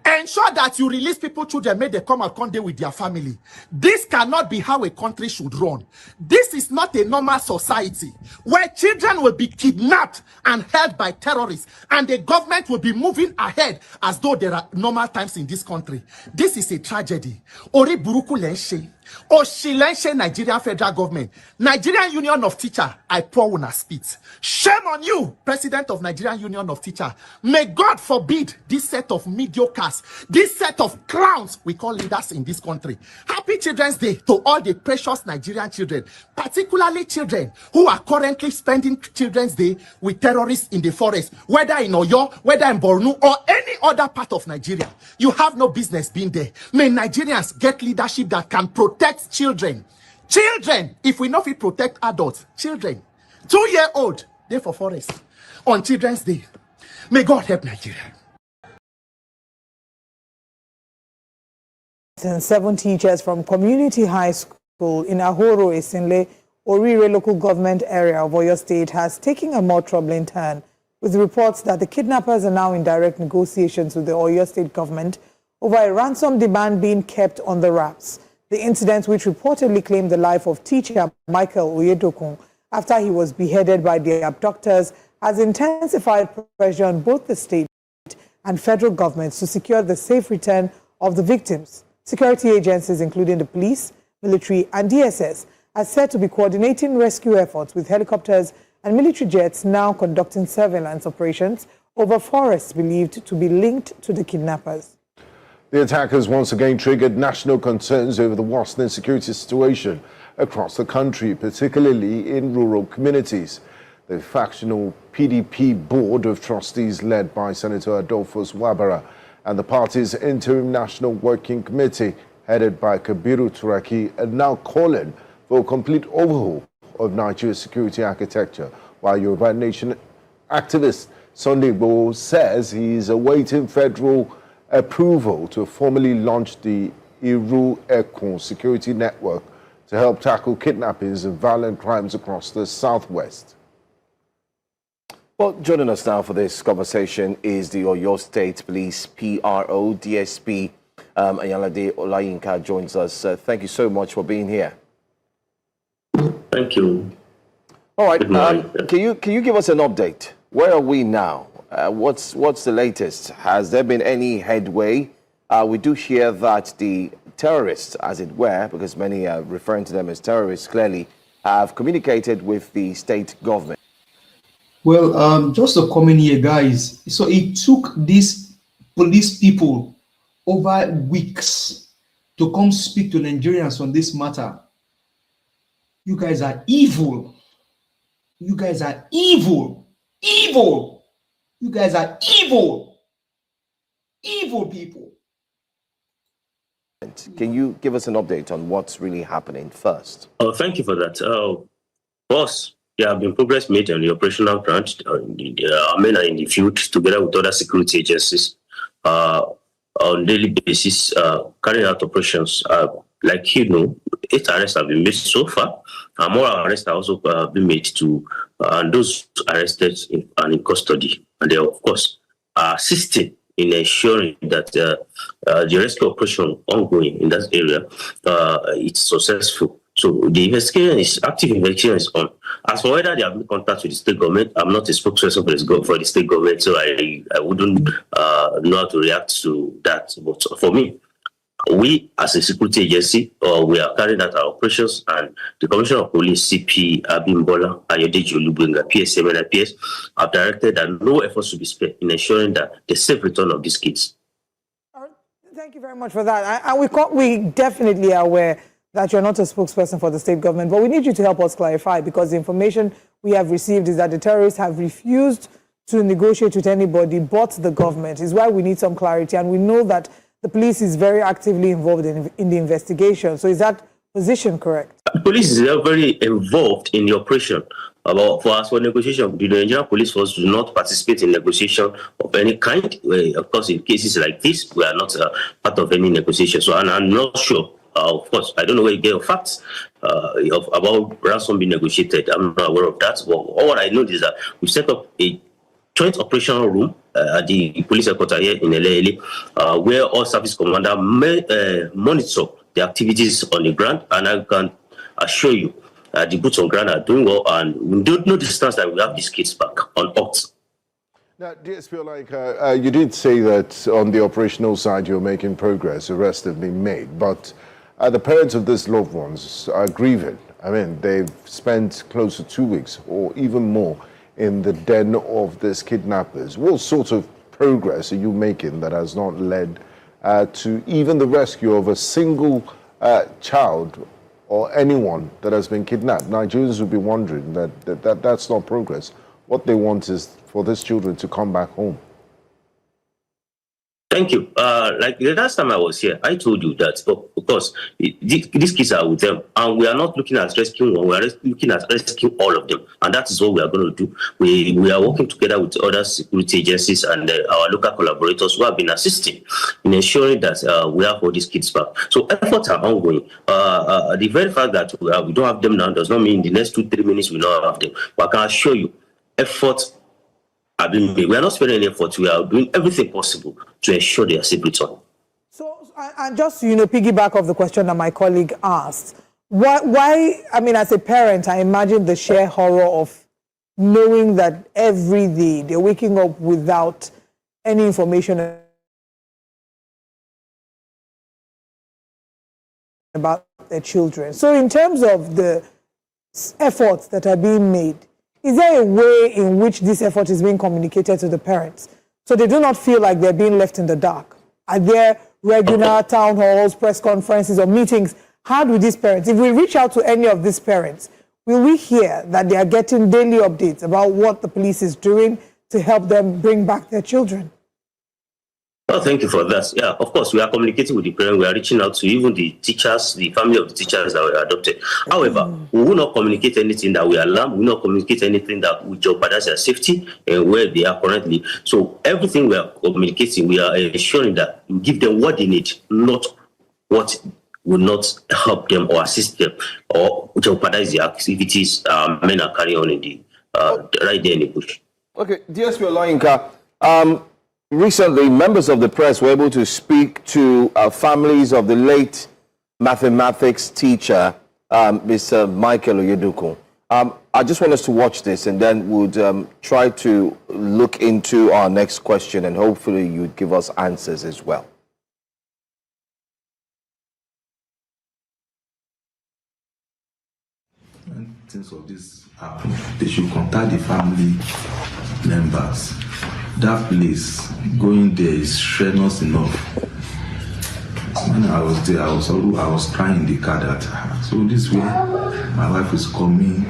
Ensure that you release people's children, may they come and conde with their family. This cannot be how a country should run. This is not a normal society where children will be kidnapped and held by terrorists, and the government will be moving ahead as though there are normal times in this country. This is a tragedy. Ori buruku lenshe. Oshilense Nigerian federal government. Nigerian Union of Teachers, I pour una spit. Shame on you, President of Nigerian Union of Teachers. May God forbid this set of mediocres, this set of clowns we call leaders in this country. Happy Children's Day to all the precious Nigerian children, particularly children who are currently spending Children's Day with terrorists in the forest, whether in Oyo, whether in Borno, or any other part of Nigeria. You have no business being there. May Nigerians get leadership that can protect protect children. Children, if we not fit protect adults, children, 2-year-old, they for forest on Children's Day. May God help Nigeria. And 7 teachers from Community High School in Ahoro, Esinle, Orire local government area of Oyo State has taken a more troubling turn, with reports that the kidnappers are now in direct negotiations with the Oyo State government over a ransom demand being kept on the wraps. The incident, which reportedly claimed the life of teacher Michael Oyedokun after he was beheaded by the abductors, has intensified pressure on both the state and federal governments to secure the safe return of the victims. Security agencies, including the police, military, and DSS, are said to be coordinating rescue efforts with helicopters and military jets now conducting surveillance operations over forests believed to be linked to the kidnappers. The attackers once again triggered national concerns over the worsening security situation across the country, particularly in rural communities. The factional PDP Board of Trustees, led by Senator Adolphus Wabara, and the party's interim National Working Committee, headed by Kabiru Turaki, are now calling for a complete overhaul of Nigeria's security architecture, while Yoruba Nation activist Sunday Igboho says he is awaiting federal approval to formally launch the Iru Ekun security network to help tackle kidnappings and violent crimes across the southwest. Well, joining us now for this conversation is the Oyo State Police PRO, DSP Ayalade Olayinka joins us. Thank you so much for being here. Thank you. All right. Can you give us an update? Where are we now? What's the latest? Has there been any headway? We do hear that the terrorists, as it were, because many are referring to them as terrorists, clearly have communicated with the state government. Well, just to come in here, guys. So it took these police people over weeks to come speak to Nigerians on this matter. You guys are evil. You guys are evil. Evil. You guys are evil. Evil people. Can you give us an update on what's really happening first? Oh, thank you for that. Boss, there have been progress made on the operational front, men are in the field together with other security agencies on daily basis, carrying out operations. Like 8 arrests have been made so far, and more arrests have also been made to those arrested in custody. And they, of course, are assisting in ensuring that the rescue operation ongoing in that area is successful. So the active investigation is on. As for whether they have been contact with the state government, I'm not a spokesperson for the state government, so I wouldn't know how to react to that. But for me, we as a security agency, we are carrying out our operations, and the Commissioner of Police, CP Abimbola Ayodeji Olubenga, PSM and IPS, have directed that no efforts should be spared in ensuring that the safe return of these kids. Thank you very much for that. And we definitely are aware that you're not a spokesperson for the state government, but we need you to help us clarify, because the information we have received is that the terrorists have refused to negotiate with anybody but the government. Is why we need some clarity, and we know that the police is very actively involved in the investigation. So is that position correct? The police is very involved in the operation. For negotiation, the Nigerian police force do not participate in negotiation of any kind. Of course, in cases like this, we are not part of any negotiation. So I'm not sure. Of course, I don't know where you get your facts about ransom being negotiated. I'm not aware of that. But all I know is that we set up a joint operational room at the police headquarters here in LA, where all service commanders monitor the activities on the ground. And I can assure you, the boots on ground are doing well, and we don't know the distance that we have these kids back on earth. Now, DSP, you did say that on the operational side you're making progress, arrests have been made, but the parents of these loved ones are grieving. I mean, they've spent close to 2 weeks or even more in the den of these kidnappers. What sort of progress are you making that has not led to even the rescue of a single child or anyone that has been kidnapped? Nigerians will be wondering that's not progress. What they want is for these children to come back home. Thank you. Like the last time I was here, I told you that, of course, these kids are with them, and we are not looking at rescuing one, we are looking at rescuing all of them, and that is what we are going to do. We are working together with other security agencies and our local collaborators who have been assisting in ensuring that we have all these kids back. So efforts are ongoing. The very fact that we don't have them now does not mean in the next 2-3 minutes we don't have them. But I can assure you, efforts are being made. We are not spending any effort. We are doing everything possible to ensure they are safe return. So, and just, piggyback off the question that my colleague asked, why, I mean, as a parent, I imagine the sheer horror of knowing that every day they're waking up without any information about their children. So in terms of the efforts that are being made, is there a way in which this effort is being communicated to the parents so they do not feel like they're being left in the dark? Are there regular town halls, press conferences, or meetings had with these parents? If we reach out to any of these parents, will we hear that they are getting daily updates about what the police is doing to help them bring back their children? Oh, thank you for that. Yeah, of course, we are communicating with the parents. We are reaching out to even the teachers, the family of the teachers that were adopted. However, we will not communicate anything that we alarm. We will not communicate anything that will jeopardize their safety and where they are currently. So everything we are communicating, we are ensuring that we give them what they need, not what will not help them or assist them or jeopardize the activities men are carrying on in the right there in the bush. Okay, DSP Oloyinka, recently, members of the press were able to speak to families of the late mathematics teacher, Mr. Michael Oyedepo. I just want us to watch this, and then we'll try to look into our next question, and hopefully you'd give us answers as well. When things of this happen, they should contact the family members. That place, going there is strenuous enough. When I was there, I was crying in the car that, so this way, my wife is coming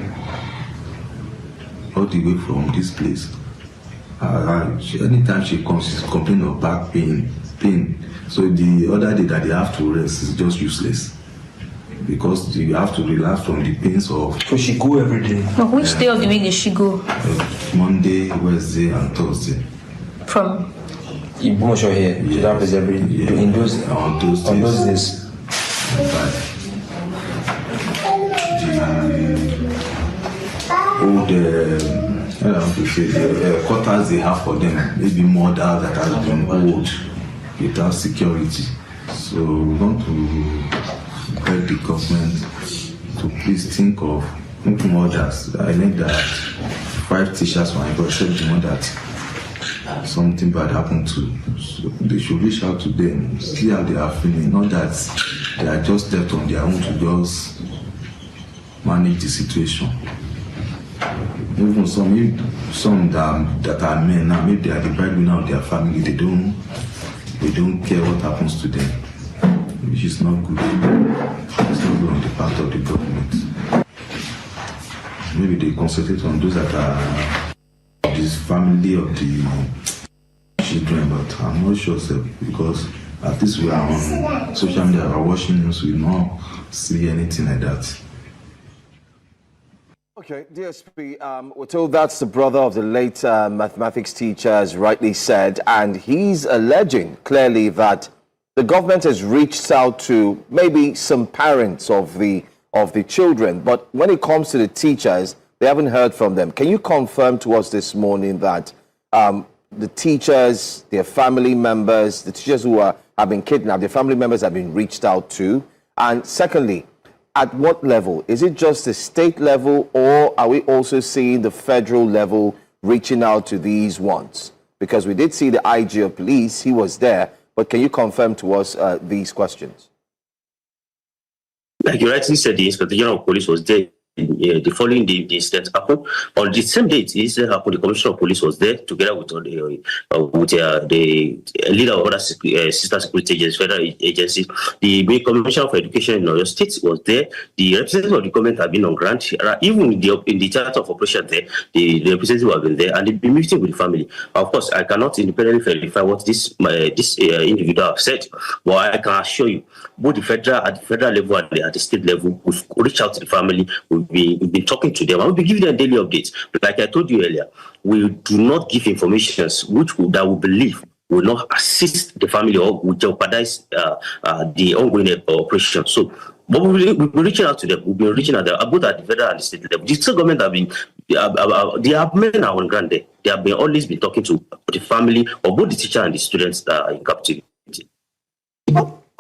all the way from this place. Anytime she comes, she's complaining of back pain. So the other day that they have to rest is just useless. Because you have to relax from the pains of... So she go every day? But which day of the week did she go? Monday, Wednesday, and Thursday. From? Ibomosho here. Yeah. She happens every day. On those days. But the quarters they have for them, maybe more that has been old without security. So we want to beg the government to please think of others. I think that 5 teachers were except the one that something bad happened to. So they should reach out to them, see how they are feeling, not that they are just left on their own to just manage the situation. Even some that are men now, maybe they are the breadwinner of their family, they don't care what happens to them, which is not good. It's not good on the part of the government. Maybe they concentrate on those that are this family of the children, but I'm not sure, sir, because at least we are on social media, we are watching news, we don't see anything like that. Okay, DSP, we're told that's the brother of the late mathematics teacher, as rightly said, and he's alleging clearly that the government has reached out to maybe some parents of the children, but when it comes to the teachers, they haven't heard from them. Can you confirm to us this morning that the teachers, their family members, the teachers who have been kidnapped, their family members have been reached out to? And secondly, at what level? Is it just the state level, or are we also seeing the federal level reaching out to these ones? Because we did see the IG of police, he was there, but can you confirm to us these questions? Like you rightly said, the Inspector General of Police was there the following day, the incident happened. On the same day the incident happened, the Commissioner of Police was there together with the leader of other sister security agencies, federal agencies. The Commissioner of Education in Oyo State was there. The representatives of the government have been on ground. Even in the theater of operation there, the representatives have been there, and they've been meeting with the family. Of course, I cannot independently verify what this individual have said, but I can assure you, both at the federal level and at the state level, we've reached out to the family. We've been talking to them, and we'll be giving them daily updates. But like I told you earlier, we do not give information that we believe will not assist the family or will jeopardize the ongoing operation. So, but we'll be reaching out to them. We'll be reaching out to them, both at the federal and the state level. The state government have been, the men are on ground there. They have always been talking to the family of both the teacher and the students that are in captivity.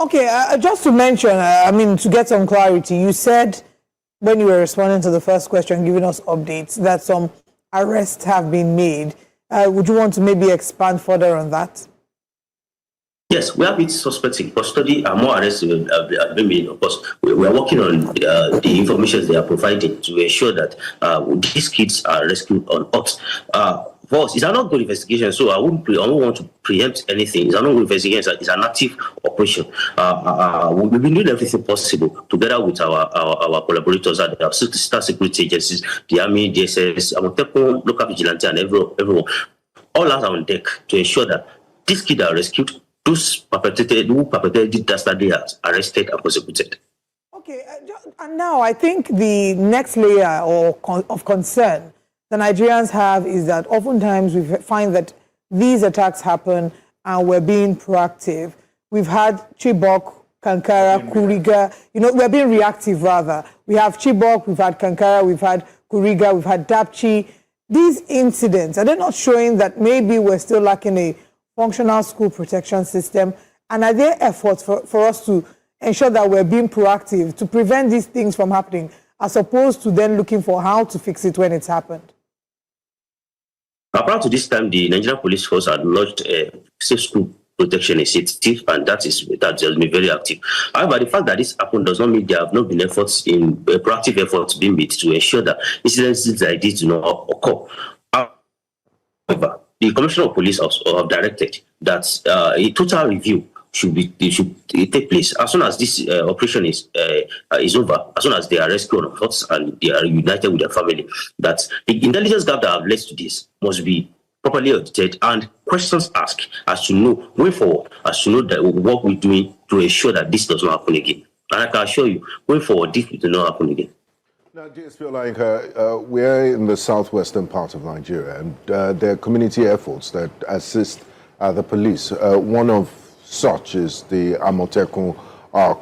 Okay, just to mention, to get some clarity, you said when you were responding to the first question, giving us updates, that some arrests have been made. Would you want to maybe expand further on that? Yes, we have it suspects in custody, and more arrests have been made. Of course, we are working on the information they are providing to ensure that these kids are rescued on us. For us, it's an ongoing investigation, so I won't want to preempt anything. It's an ongoing investigation. It's an active operation. We've been doing everything possible together with our collaborators at the sister security agencies, the Army, DSS, local vigilante, and everyone. All hands are on deck to ensure that these kids are rescued. Those who perpetrated disaster, they are arrested and prosecuted. Okay, and now I think the next layer of concern the Nigerians have is that oftentimes we find that these attacks happen and we're being proactive. We've had Chibok, Kankara, Kuriga. We're being reactive rather. We have Chibok, we've had Kankara, we've had Kuriga, we've had Dapchi. These incidents, are they not showing that maybe we're still lacking a functional school protection system? And are there efforts for us to ensure that we're being proactive to prevent these things from happening, as opposed to then looking for how to fix it when it's happened? Prior to this time, the Nigerian Police Force had launched a safe school protection initiative, and that has been very active. However, the fact that this happened does not mean there have not been proactive efforts being made to ensure that incidents like this do not occur. However, the Commissioner of Police have directed that a total review should take place as soon as this operation is over, as soon as they are rescued on foot and they are united with their family. That the intelligence gap that have led to this must be properly audited and questions asked as to know going forward, as to know that what we're doing to ensure that this does not happen again. And I can assure you, going forward, this will not happen again. Now, DSP Olayinka, we're in the southwestern part of Nigeria, and there are community efforts that assist the police. One of such is the Amotekun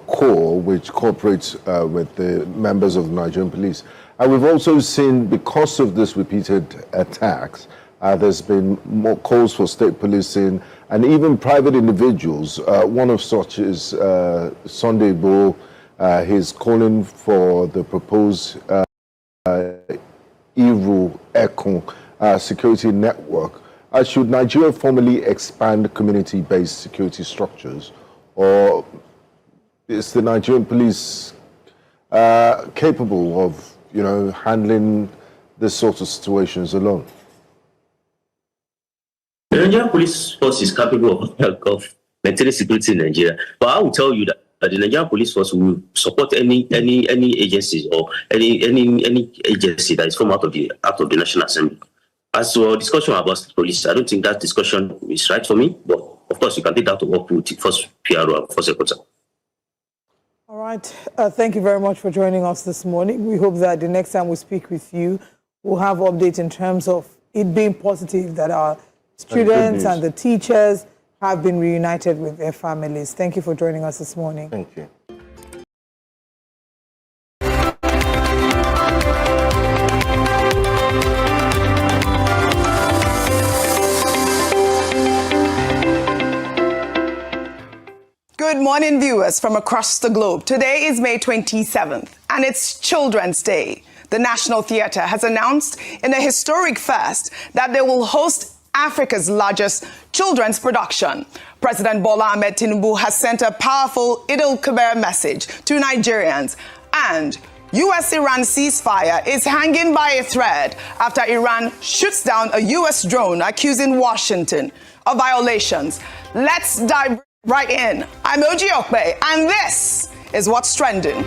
Corps, which cooperates with the members of the Nigerian police. And we've also seen, because of this repeated attacks, there's been more calls for state policing and even private individuals. One of such is Sunday Igboho. He's calling for the proposed Iru Ekun security network. Should Nigeria formally expand community-based security structures, or is the Nigerian police capable of, handling this sort of situations alone? The Nigerian police force is capable of maintaining security in Nigeria, but I will tell you that the Nigerian police force will support any agencies or any agency that is formed out of the National Assembly. As to our discussion about police, I don't think that discussion is right for me, but of course you can take that to work with the first PRO and first secretary. All right. Thank you very much for joining us this morning. We hope that the next time we speak with you, we'll have updates in terms of it being positive that our students and the teachers have been reunited with their families. Thank you for joining us this morning. Thank you. Good morning, viewers from across the globe. Today is May 27th, and it's Children's Day. The National Theatre has announced in a historic first that they will host Africa's largest children's production. President Bola Ahmed Tinubu has sent a powerful Eid al-Kabir message to Nigerians and US-Iran ceasefire is hanging by a thread after Iran shoots down a US drone accusing Washington of violations. Let's dive right in. I'm Oji Okpe, and this is what's trending.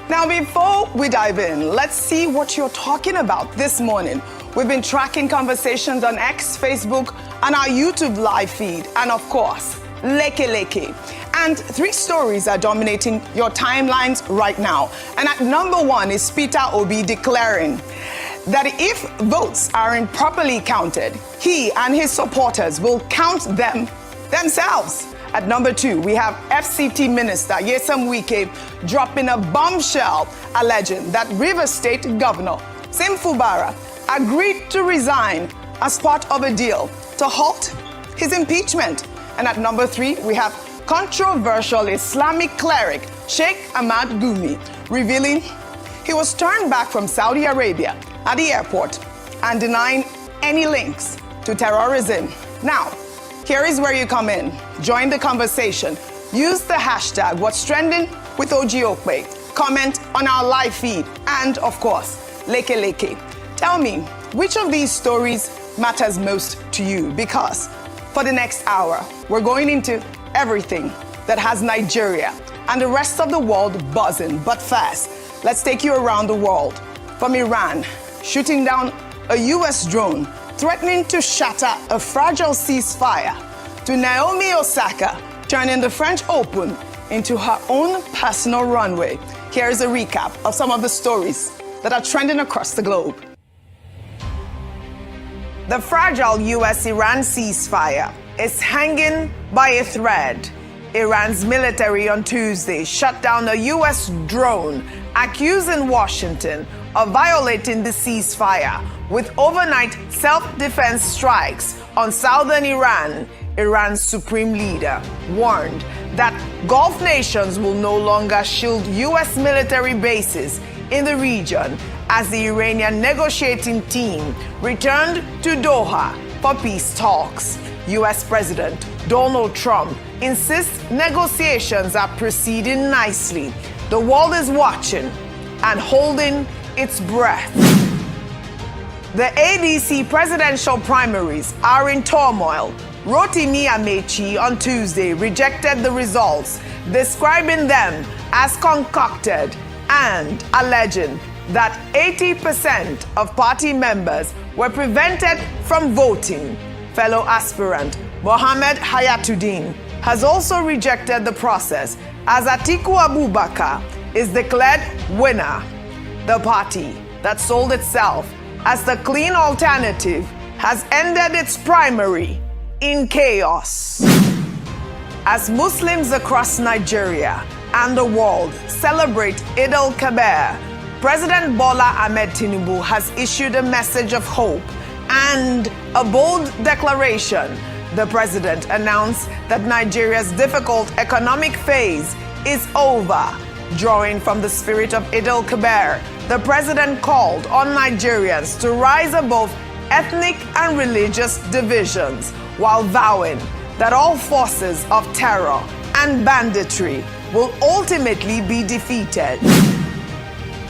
Now, before we dive in, let's see what you're talking about this morning. We've been tracking conversations on X, Facebook, and our YouTube live feed, and of course, Leke. And 3 stories are dominating your timelines right now. And at number 1 is Peter Obi declaring that if votes aren't properly counted, he and his supporters will count them themselves. At number 2, we have FCT Minister Nyesom Wike dropping a bombshell alleging that Rivers State Governor Sim Fubara agreed to resign as part of a deal to halt his impeachment. And at number 3, we have controversial Islamic cleric Sheikh Ahmad Gumi revealing he was turned back from Saudi Arabia at the airport and denying any links to terrorism. Now, here is where you come in. Join the conversation. Use the hashtag What's Trending with Oji Okpe. Comment on our live feed. And, of course, Leke. Tell me, which of these stories matters most to you? Because for the next hour, we're going into everything that has Nigeria and the rest of the world buzzing, but fast. Let's take you around the world. From Iran, shooting down a US drone, threatening to shatter a fragile ceasefire, to Naomi Osaka turning the French Open into her own personal runway. Here's a recap of some of the stories that are trending across the globe. The fragile US-Iran ceasefire is hanging by a thread. Iran's military on Tuesday shut down a US drone accusing Washington of violating the ceasefire with overnight self-defense strikes on southern Iran. Iran's supreme leader warned that Gulf nations will no longer shield US military bases in the region as the Iranian negotiating team returned to Doha for peace talks. US President Donald Trump insists negotiations are proceeding nicely. The world is watching and holding its breath. The ADC presidential primaries are in turmoil. Rotimi Amechi on Tuesday rejected the results, describing them as concocted and alleging that 80% of party members were prevented from voting. Fellow aspirant Mohammed Hayatuddin has also rejected the process as Atiku Abubakar is declared winner. The party that sold itself as the clean alternative has ended its primary in chaos. As Muslims across Nigeria and the world celebrate Eid al-Kabir, President Bola Ahmed Tinubu has issued a message of hope and a bold declaration. The president announced that Nigeria's difficult economic phase is over. Drawing from the spirit of Eid al-Kabir, the president called on Nigerians to rise above ethnic and religious divisions while vowing that all forces of terror and banditry will ultimately be defeated.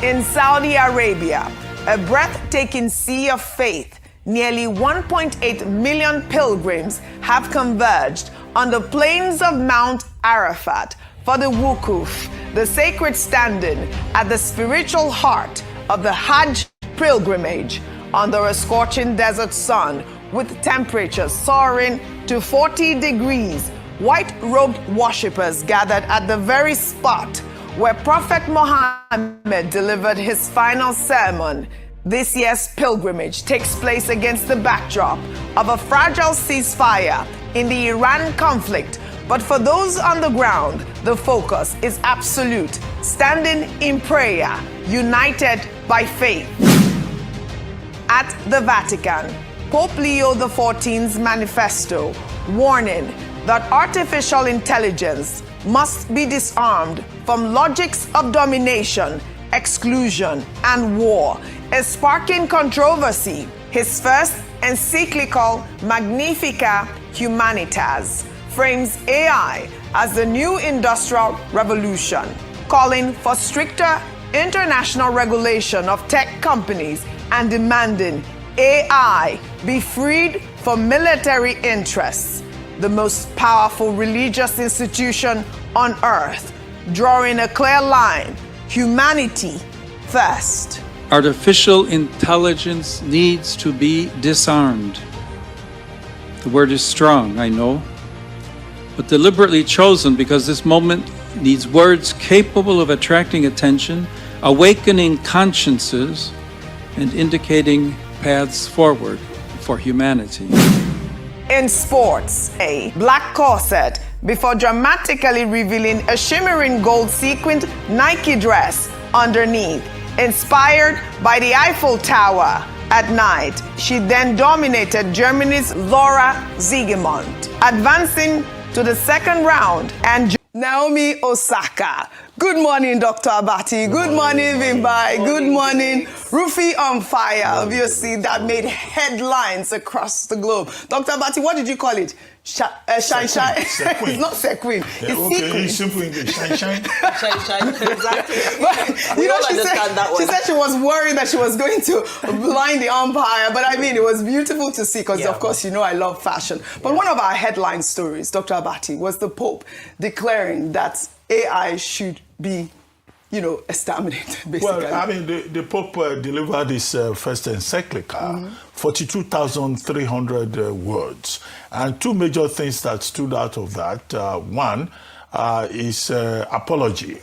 In Saudi Arabia, a breathtaking sea of faith, nearly 1.8 million pilgrims have converged on the plains of Mount Arafat for the Wukuf, the sacred standing at the spiritual heart of the Hajj pilgrimage, under a scorching desert sun with temperatures soaring to 40 degrees. White-robed worshippers gathered at the very spot where Prophet Muhammad delivered his final sermon. This year's pilgrimage takes place against the backdrop of a fragile ceasefire in the Iran conflict. But for those on the ground, the focus is absolute, standing in prayer, united by faith. At the Vatican, Pope Leo XIV's manifesto warning that artificial intelligence must be disarmed from logics of domination, exclusion, and war is sparking controversy. His first encyclical Magnificat Humanitas frames AI as the new industrial revolution, calling for stricter international regulation of tech companies and demanding AI be freed from military interests, the most powerful religious institution on earth, drawing a clear line: humanity first. Artificial intelligence needs to be disarmed. The word is strong, I know, but deliberately chosen because this moment needs words capable of attracting attention, awakening consciences, and indicating paths forward for humanity. In sports, a black corset before dramatically revealing a shimmering gold sequined Nike dress underneath, inspired by the Eiffel Tower at night. She then dominated Germany's Laura Siegemund, advancing to the second round, and Naomi Osaka. Good morning, Dr. Abati. Good morning, Vimbai. Good morning, Rufy on Fire. Obviously, that made headlines across the globe. Dr. Abati, what did you call it? Shine. It's not sequin. Yeah, It's okay, sequin. it's simple English. Shine. Exactly. But, you know, she said she was worried that she was going to blind the umpire. But I mean, it was beautiful to see because, of course, you know I love fashion. But one of our headline stories, Dr. Abati, was the Pope declaring that AI should be, you know, exterminated, basically. Well, I mean, the Pope delivered his first encyclical, 42,300 words. And two major things that stood out of that. One is apology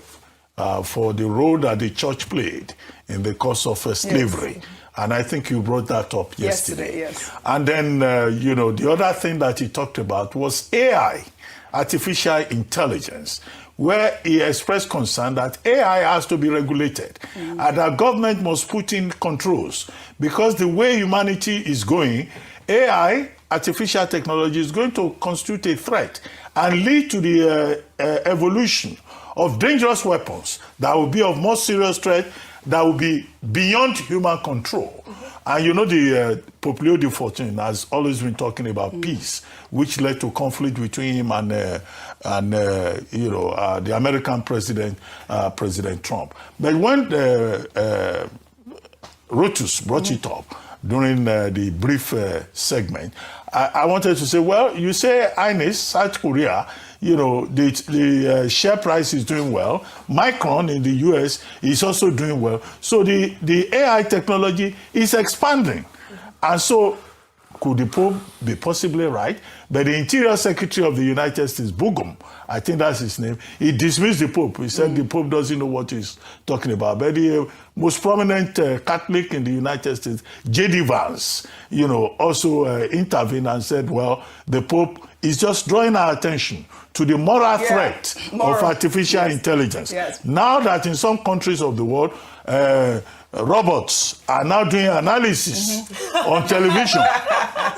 for the role that the church played in the cause of slavery. Yes. And I think you brought that up yesterday. Yes. And then, you know, the other thing that he talked about was AI, artificial intelligence, where he expressed concern that AI has to be regulated and that government must put in controls, because the way humanity is going, AI, artificial technology, is going to constitute a threat and lead to the evolution of dangerous weapons that will be of more serious threat, that will be beyond human control. And you know, the Pope Leo XIV has always been talking about peace, which led to conflict between him and the American president, President Trump. But when Rotus brought it up during the brief segment, I wanted to say, well, you say Ines, South Korea, you know, the share price is doing well. Micron in the US is also doing well. So the AI technology is expanding. And so could the Pope be possibly right? But the Interior Secretary of the United States, Bugum, I think that's his name, he dismissed the Pope. He said the Pope doesn't know what he's talking about. But the most prominent Catholic in the United States, J.D. Vance, you know, also intervened and said, well, the Pope is just drawing our attention to the moral threat of artificial intelligence. Yes. Now that in some countries of the world, robots are now doing analysis on television.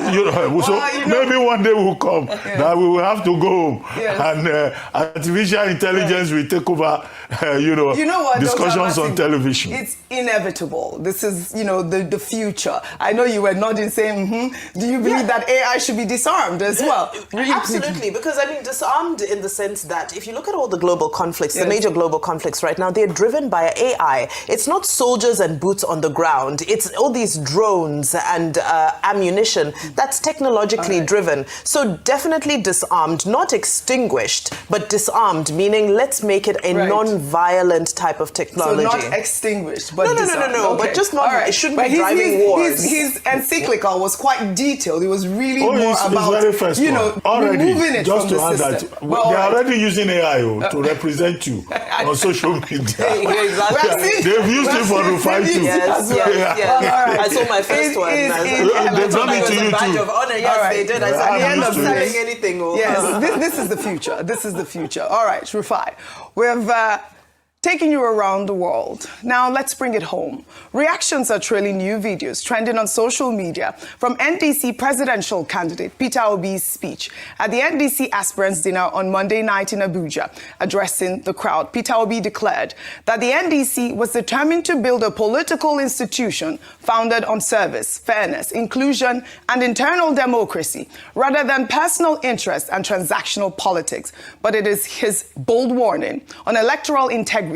Maybe one day will come that we will have to go home and artificial intelligence will take over, discussions on television. It's inevitable. This is, you know, the future. I know you were nodding saying, Do you believe that AI should be disarmed as well? Absolutely, because I mean, disarmed in the sense that if you look at all the global conflicts, the major global conflicts right now, they're driven by AI. It's not soldiers and boots on the ground. It's all these drones and ammunition that's technologically driven. So definitely disarmed, not extinguished, but disarmed, meaning let's make it a non-violent type of technology. So not extinguished, but No, okay. but just not, it shouldn't be driving wars. His encyclical was quite detailed. It was really more about, very first removing it just from to the add system. that they're already using AI to represent you on social media. They've used it for Rufai too. Yes. I saw my first one. They've done it to you badge too. of honor. Yes, they did. I said, I end up selling anything. Yes, this is the future. This is the future. All right, Rufai. We've taking you around the world. Now let's bring it home. Reactions are trailing new videos trending on social media from NDC presidential candidate Peter Obi's speech at the NDC aspirants dinner on Monday night in Abuja. Addressing the crowd, Peter Obi declared that the NDC was determined to build a political institution founded on service, fairness, inclusion, and internal democracy, rather than personal interest and transactional politics. But it is his bold warning on electoral integrity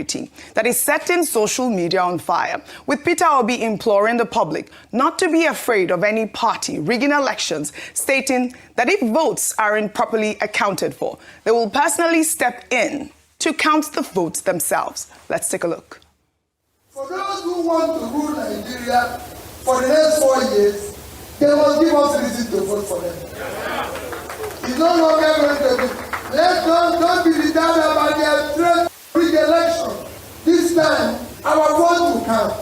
that is setting social media on fire, with Peter Obi imploring the public not to be afraid of any party rigging elections, stating that if votes aren't properly accounted for, they will personally step in to count the votes themselves. Let's take a look. For those who want to rule Nigeria for the next 4 years, they must give us reason to vote for them. It's no longer going to be. Don't be determined about their threat. The election. This time, our vote will count.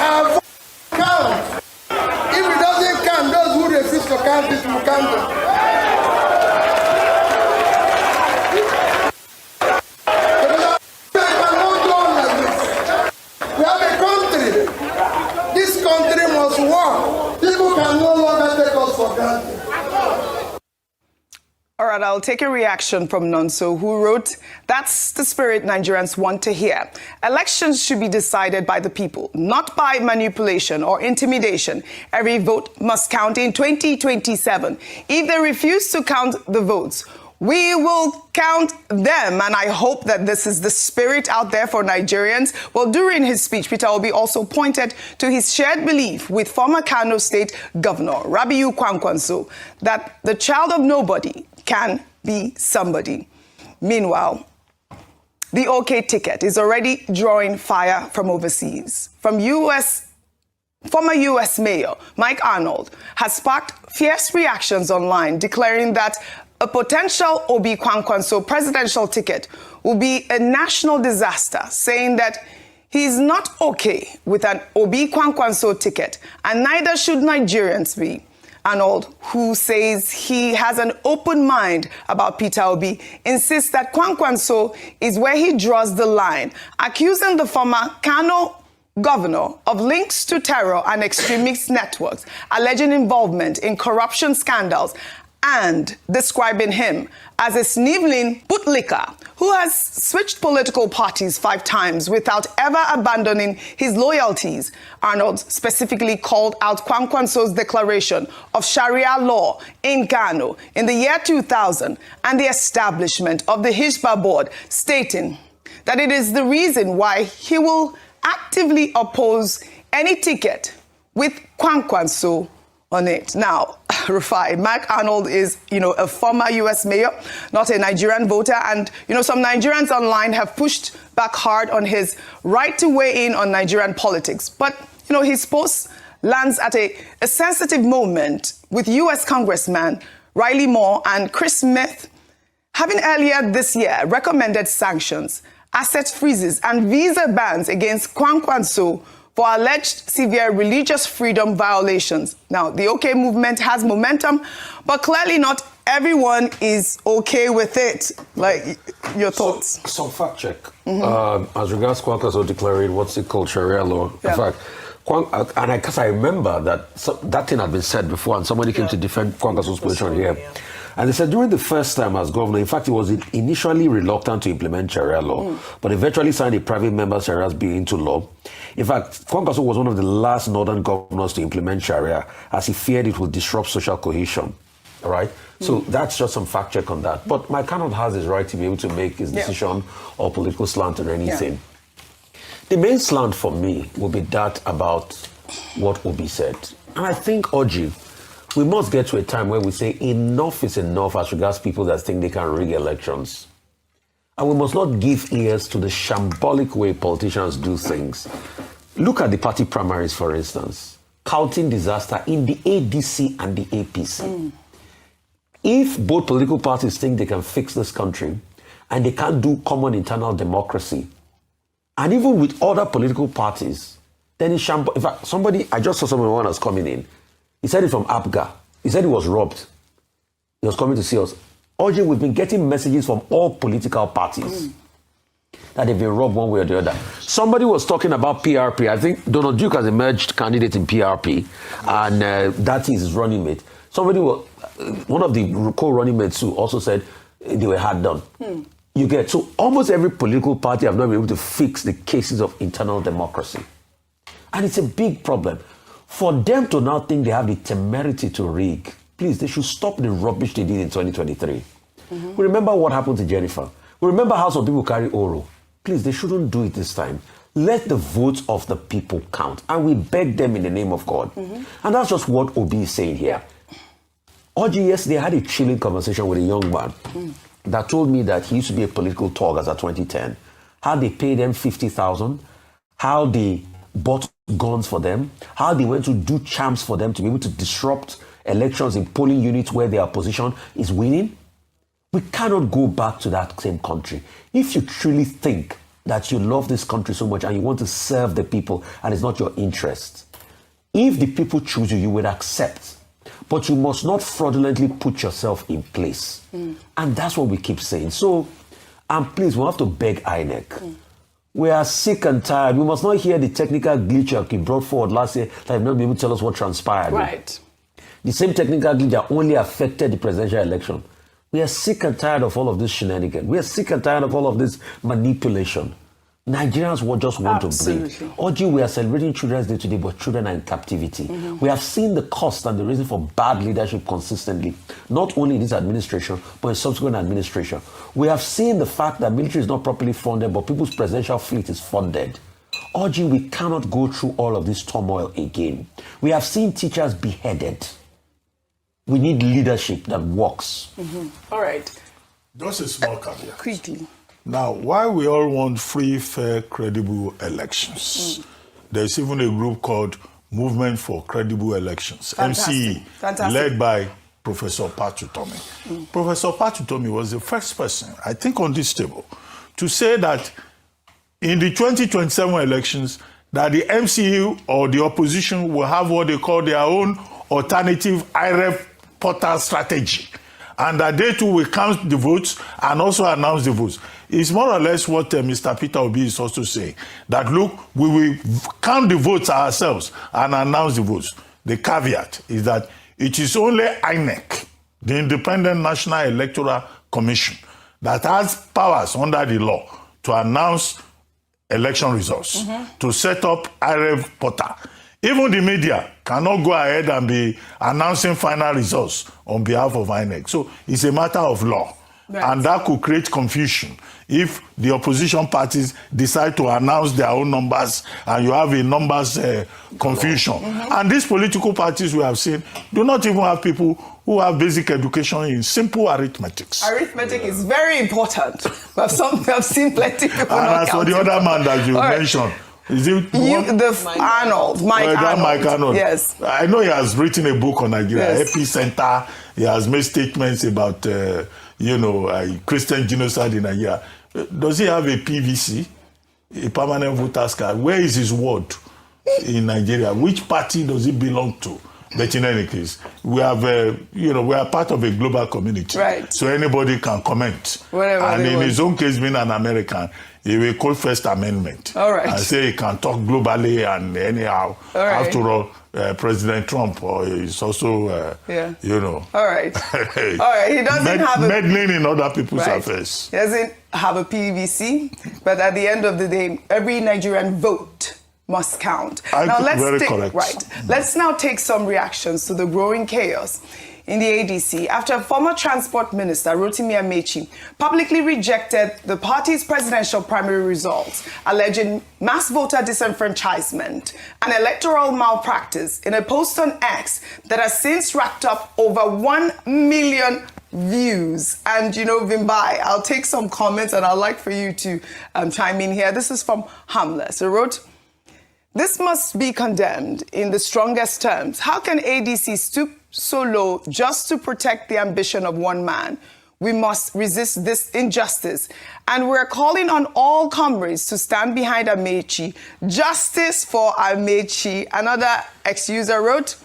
Our vote will count. If it doesn't count, those who refuse to count it will count it. We have a country. This country must work. People can no longer take us for granted. All right, I'll take a reaction from Nonso, who wrote, "That's the spirit Nigerians want to hear. Elections should be decided by the people, not by manipulation or intimidation. Every vote must count in 2027. If they refuse to count the votes, we will count them." And I hope that this is the spirit out there for Nigerians. Well, during his speech, Peter Obi also pointed to his shared belief with former Kano State Governor Rabiu Kwankwanso that the child of nobody can be somebody. Meanwhile, the OK ticket is already drawing fire from overseas. Former U.S. Mayor Mike Arnold has sparked fierce reactions online, declaring that a potential Obi Kwankwanso presidential ticket will be a national disaster, saying that he is not okay with an Obi Kwankwanso ticket, and neither should Nigerians be. Arnold, who says he has an open mind about Peter Obi, insists that Kwankwanso is where he draws the line, accusing the former Kano governor of links to terror and extremist networks, alleging involvement in corruption scandals, and describing him as a sniveling bootlicker who has switched political parties 5 times without ever abandoning his loyalties. Arnold specifically called out Kwankwanso's declaration of Sharia law in Kano in the year 2000 and the establishment of the Hizbah board, stating that it is the reason why he will actively oppose any ticket with Kwankwanso on it. Now, Rufai, Mike Arnold is, a former U.S. mayor, not a Nigerian voter. And, some Nigerians online have pushed back hard on his right to weigh in on Nigerian politics. But, his post lands at a sensitive moment with U.S. Congressman Riley Moore and Chris Smith having earlier this year recommended sanctions, asset freezes, and visa bans against Kwankwanso for alleged severe religious freedom violations. Now, the OK movement has momentum, but clearly not everyone is okay with it. Like, your thoughts? So fact check. As regards Kwankwanso declaring what's it called, Sharia law. Yeah. In fact, because I remember that thing had been said before, and somebody came to defend Kwankwanso's position here. Yeah. And they said during the first time as governor, in fact, he was initially reluctant to implement Sharia law, but eventually signed a private member Sharia's bill into law. In fact, Kwankwanso was one of the last northern governors to implement Sharia, as he feared it would disrupt social cohesion. All right? So that's just some fact check on that. But Mike Arnold has his right to be able to make his decision or political slant or anything. Yeah. The main slant for me will be that about what Obi said. And I think, Oji, we must get to a time where we say enough is enough as regards people that think they can rig elections. And we must not give ears to the shambolic way politicians do things. Look at the party primaries, for instance. Counting disaster in the ADC and the APC. If both political parties think they can fix this country and they can't do common internal democracy, and even with other political parties, then it's shambolic. In fact, I just saw someone when I was coming in. He said it from APGA. He said he was robbed. He was coming to see us. Oji, we've been getting messages from all political parties that they've been robbed one way or the other. Somebody was talking about PRP. I think Donald Duke has emerged candidate in PRP, and that is his running mate. Somebody was, one of the co-running mates who also said they were hard done. You get, so almost every political party have not been able to fix the cases of internal democracy. And it's a big problem. For them to now think they have the temerity to rig, please, they should stop the rubbish they did in 2023. We remember what happened to Jennifer. We remember how some people carry Oro. Please, they shouldn't do it this time. Let the votes of the people count. And we beg them in the name of God. And that's just what Obi is saying here. Oji, yesterday, had a chilling conversation with a young man that told me that he used to be a political talk as at 2010. How they paid them 50,000, how they bought guns for them, how they went to do charms for them to be able to disrupt elections in polling units where their opposition is winning. We cannot go back to that same country. If you truly think that you love this country so much and you want to serve the people and it's not your interest, if the people choose you, you will accept. But you must not fraudulently put yourself in place. And that's what we keep saying. So, and please, we have to beg INEC. We are sick and tired. We must not hear the technical glitch that brought forward last year that have not been able to tell us what transpired. Right. The same technical glitch that only affected the presidential election. We are sick and tired of all of this shenanigans. We are sick and tired of all of this manipulation. Nigerians will just want to breathe. Oji, we are celebrating Children's Day today, but children are in captivity. We have seen the cost and the reason for bad leadership consistently, not only in this administration, but in subsequent administration. We have seen the fact that military is not properly funded, but people's presidential fleet is funded. Oji, we cannot go through all of this turmoil again. We have seen teachers beheaded. We need leadership that works. All right. Just a small caveat. Quickly. Now, why we all want free, fair, credible elections, there's even a group called Movement for Credible Elections, MCE, led by Professor Patutomi. Professor Patutomi was the first person, I think, on this table to say that in the 2027 elections, that the MCE or the opposition will have what they call their own alternative IREF portal strategy, and that they too will count the votes and also announce the votes. It's more or less what Mr. Peter Obi is also saying, that look, we will count the votes ourselves and announce the votes. The caveat is that it is only INEC, the Independent National Electoral Commission, that has powers under the law to announce election results, to set up IREF portal. Even the media cannot go ahead and be announcing final results on behalf of INEC. So it's a matter of law. Right. And that could create confusion if the opposition parties decide to announce their own numbers and you have a numbers confusion. And these political parties we have seen do not even have people who have basic education in simple arithmetics. Arithmetic is very important. We have seen plenty of people. And as for the other man that you mentioned, is it Mike Arnold? Yes. I know he has written a book on Nigeria, Epicenter. He has made statements about, Christian genocide in Nigeria. Does he have a PVC, a permanent voters card? Where is his word in Nigeria? Which party does he belong to? But in any case, we have, we are part of a global community. Right. So anybody can comment. Whatever and in his own case, being an American, he will call First Amendment. All right. And say he can talk globally and anyhow. All right. After all, President Trump is also, All right. All right. He doesn't have a... meddling in other people's affairs. He doesn't have a PVC, but at the end of the day, every Nigerian vote must count. Let's now take some reactions to the growing chaos in the ADC after former Transport Minister Rotimi Amechi publicly rejected the party's presidential primary results, alleging mass voter disenfranchisement and electoral malpractice in a post on X that has since racked up over 1 million views. And Vimbai, I'll take some comments and I'd like for you to chime in here. This is from Hamlet. He wrote, "This must be condemned in the strongest terms. How can ADC stoop so low just to protect the ambition of one man? We must resist this injustice. And we're calling on all comrades to stand behind Amechi. Justice for Amechi." Another ex-user wrote,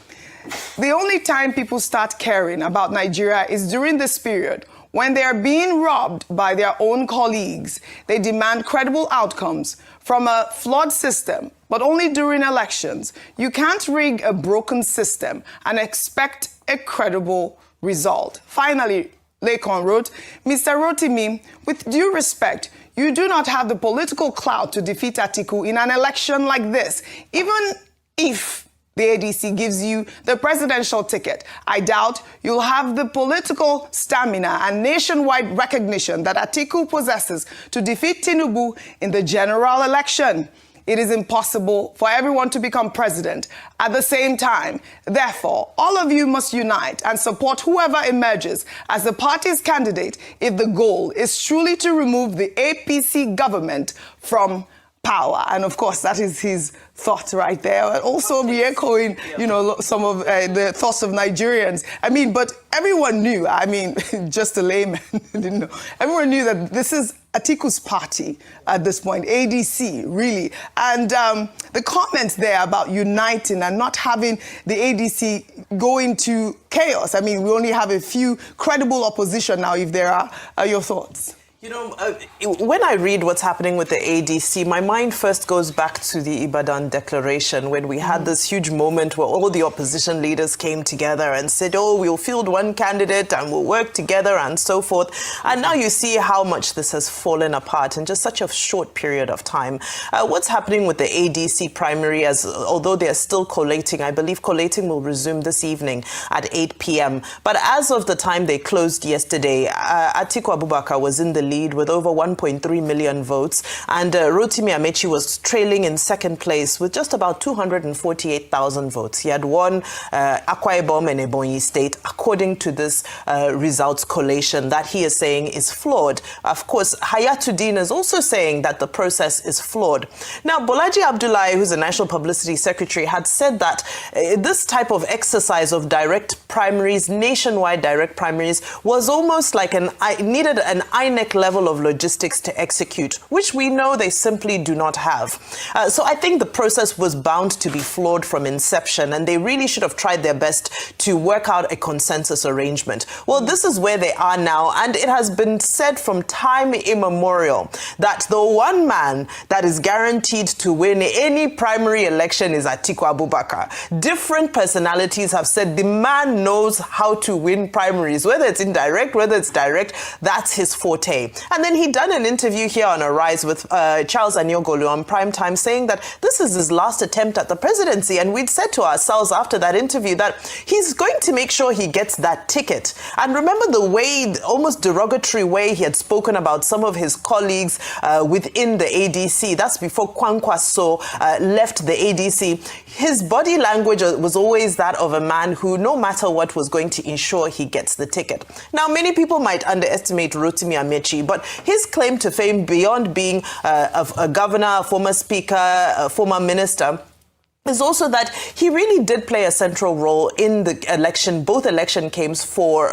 "The only time people start caring about Nigeria is during this period When they are being robbed by their own colleagues, they demand credible outcomes from a flawed system, but only during elections. You can't rig a broken system and expect a credible result. Finally, Lekon wrote, Mr. Rotimi, with due respect, you do not have the political clout to defeat Atiku in an election like this, even if the ADC gives you the presidential ticket. I doubt you'll have the political stamina and nationwide recognition that Atiku possesses to defeat Tinubu in the general election. It is impossible for everyone to become president at the same time. Therefore, all of you must unite and support whoever emerges as the party's candidate if the goal is truly to remove the APC government from power. And of course, that is his thought right there. And also re-echoing, you know, some of the thoughts of Nigerians. I mean, but everyone knew, I mean, just a layman didn't know. Everyone knew that this is Atiku's party at this point, ADC, really. And the comments there about uniting and not having the ADC go into chaos. I mean, we only have a few credible opposition now, if there are your thoughts. You know, when I read what's happening with the ADC, my mind first goes back to the Ibadan Declaration, when we had this huge moment where all the opposition leaders came together and said, oh, we'll field one candidate and we'll work together and so forth. And now you see how much this has fallen apart in just such a short period of time. What's happening with the ADC primary, although they're still collating, I believe collating will resume this evening at 8 p.m. But as of the time they closed yesterday, Atiku Abubakar was in the lead with over 1.3 million votes, and Rotimi Amechi was trailing in second place with just about 248,000 votes. He had won Akwa Ibom and Ebonyi State, according to this results collation that he is saying is flawed. Of course, Hayatuddin is also saying that the process is flawed. Now, Bolaji Abdullahi, who's the National Publicity Secretary, had said that this type of exercise of direct primaries, nationwide direct primaries, was almost like needed an INEC level of logistics to execute, which we know they simply do not have. So I think the process was bound to be flawed from inception, and they really should have tried their best to work out a consensus arrangement. Well, this is where they are now, and it has been said from time immemorial that the one man that is guaranteed to win any primary election is Atiku Abubakar. Different personalities have said the man knows how to win primaries, whether it's indirect, whether it's direct, that's his forte. And then he done an interview here on Arise with Charles Aniogolu on Primetime, saying that this is his last attempt at the presidency. And we'd said to ourselves after that interview that he's going to make sure he gets that ticket. And remember the way, almost derogatory way he had spoken about some of his colleagues within the ADC. That's before Kwankwaso left the ADC. His body language was always that of a man who, no matter what, was going to ensure he gets the ticket. Now, many people might underestimate Rotimi Amechi, but his claim to fame, beyond being a governor, a former speaker, a former minister, is also that he really did play a central role in the election, both election campaigns for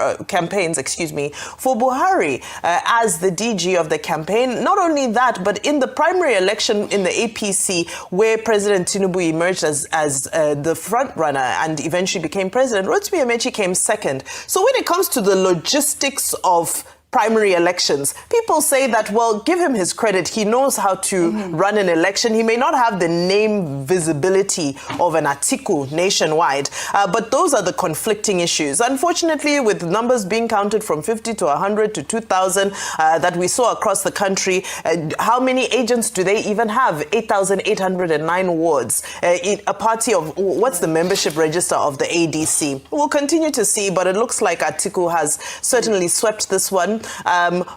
Buhari as the DG of the campaign. Not only that, but in the primary election in the APC, where President Tinubu emerged as the front runner and eventually became president, Rotimi Amechi came second. So when it comes to the logistics of primary elections, people say that, well, give him his credit. He knows how to run an election. He may not have the name visibility of an Atiku nationwide, but those are the conflicting issues. Unfortunately, with numbers being counted from 50 to 100 to 2,000 that we saw across the country, how many agents do they even have? 8,809 wards. A party of, what's the membership register of the ADC? We'll continue to see, but it looks like Atiku has certainly swept this one.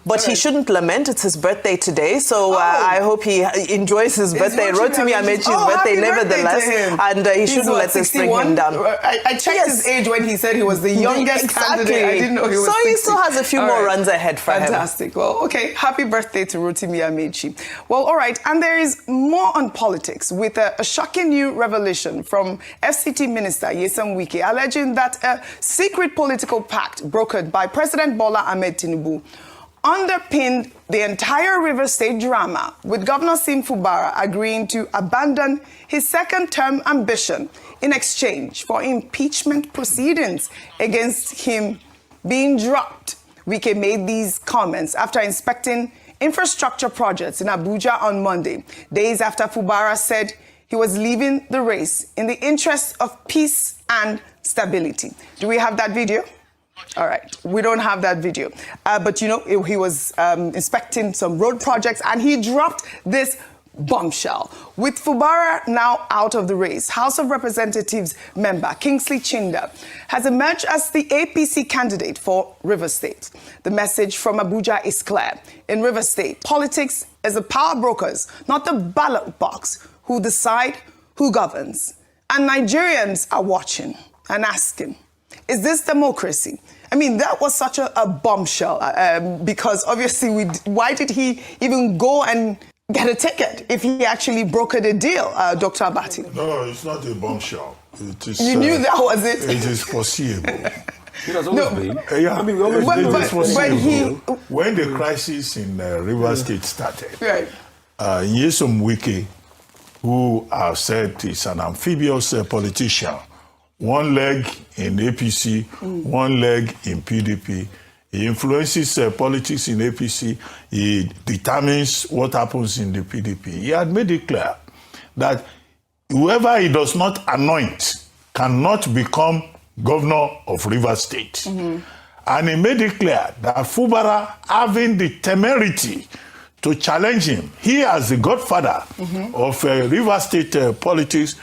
But he shouldn't lament. It's his birthday today, so I hope he enjoys his birthday. Rotimi Amechi's birthday, nevertheless, and he shouldn't let this bring him down. I checked his age when he said he was the youngest candidate. I didn't know he was 60. So he still has a few more runs ahead for him. Fantastic. Well, okay. Happy birthday to Rotimi Amechi. Well, all right. And there is more on politics with a shocking new revelation from FCT Minister Nyesom Wike, alleging that a secret political pact brokered by President Bola Ahmed Tinubu underpinned the entire River State drama, with Governor Sim Fubara agreeing to abandon his second-term ambition in exchange for impeachment proceedings against him being dropped Wike made these comments after inspecting infrastructure projects in Abuja on Monday, days after Fubara said he was leaving the race in the interest of peace and stability. Do we have that video? All right, we don't have that video. But, you know, he was inspecting some road projects and he dropped this bombshell. With Fubara now out of the race, House of Representatives member Kingsley Chinda has emerged as the APC candidate for Rivers State. The message from Abuja is clear. In Rivers State, politics is the power brokers, not the ballot box, who decide who governs. And Nigerians are watching and asking, is this democracy? I mean, that was such a bombshell because obviously, why did he even go and get a ticket if he actually brokered a deal, Dr. Abati? No, it's not a bombshell. It is, you knew that was it? It is foreseeable. It has always been. Yeah, I mean, we always it is foreseeable. When the crisis in Rivers State started, right. Nyesom Wike, who I've said is an amphibious politician, one leg in APC, one leg in PDP. He influences politics in APC. He determines what happens in the PDP. He had made it clear that whoever he does not anoint cannot become governor of Rivers State. And he made it clear that Fubara, having the temerity to challenge him, he as the godfather of Rivers State politics,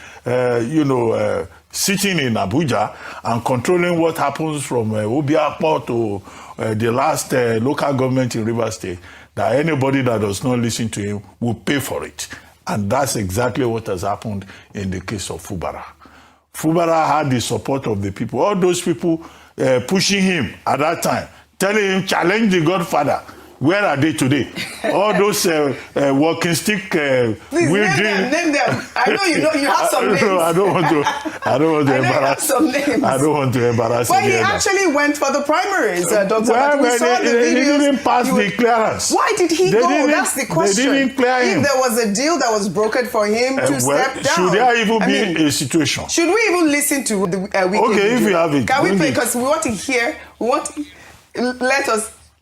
sitting in Abuja and controlling what happens from Obiakpo to the last local government in Rivers State, that anybody that does not listen to him will pay for it. And that's exactly what has happened in the case of Fubara. Fubara had the support of the people. All those people pushing him at that time, telling him, challenge the godfather. Where are they today? All those walking stick Please name them. I know you have some names. No, I don't want to embarrass. Some names. I don't want to embarrass. But he actually went for the primaries, Dr. Well, we saw the videos. They didn't pass the clearance. Why did he go? That's the question. They didn't clear him. If there was a deal that was brokered for him to step down. Should there even be a situation? Should we even listen to the Okay, video? if you have it. Can we play? Because we want to hear.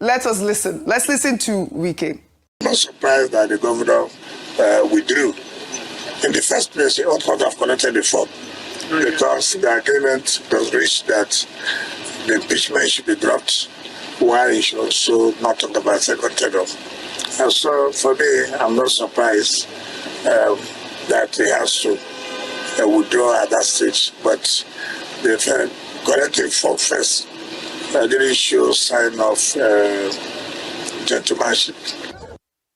Let us listen. Let's listen to Wike. I'm not surprised that the governor withdrew. In the first place, he ought not have collected the form because the agreement was reached that the impeachment should be dropped while he should also not talk about second tenure. And so, for me, I'm not surprised that he has to withdraw at that stage. But the collective form first didn't show sign of gentlemanship.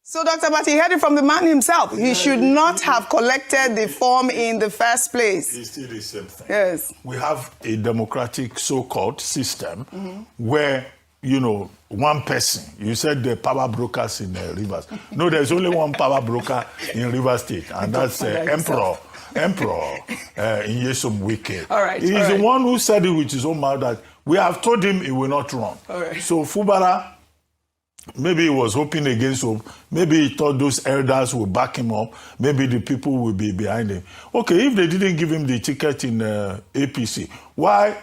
So, Dr. Bati heard it from the man himself. He should not have collected the form in the first place. It's still the same thing. Yes. We have a democratic so-called system where, one person, you said the power brokers in Rivers. No, there's only one power broker in Rivers State, and that's Emperor Nyesom Wike. All right. He's the one who said it with his own mouth that we have told him he will not run. All right. So Fubara, maybe he was hoping against hope. Maybe he thought those elders would back him up. Maybe the people will be behind him. Okay, if they didn't give him the ticket in APC, why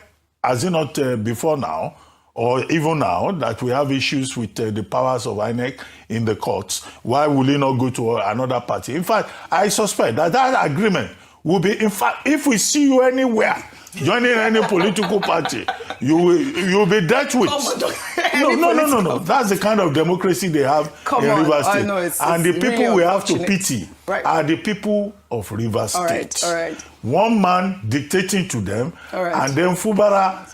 has it not before now, or even now that we have issues with the powers of INEC in the courts, why will he not go to another party? In fact, I suspect that agreement will be, in fact, if we see you anywhere, joining any political party, you will be dealt with. No. That's the kind of democracy they have in Rivers State. And the people really we have to pity are the people of Rivers State. All right. One man dictating to them, and then Fubara,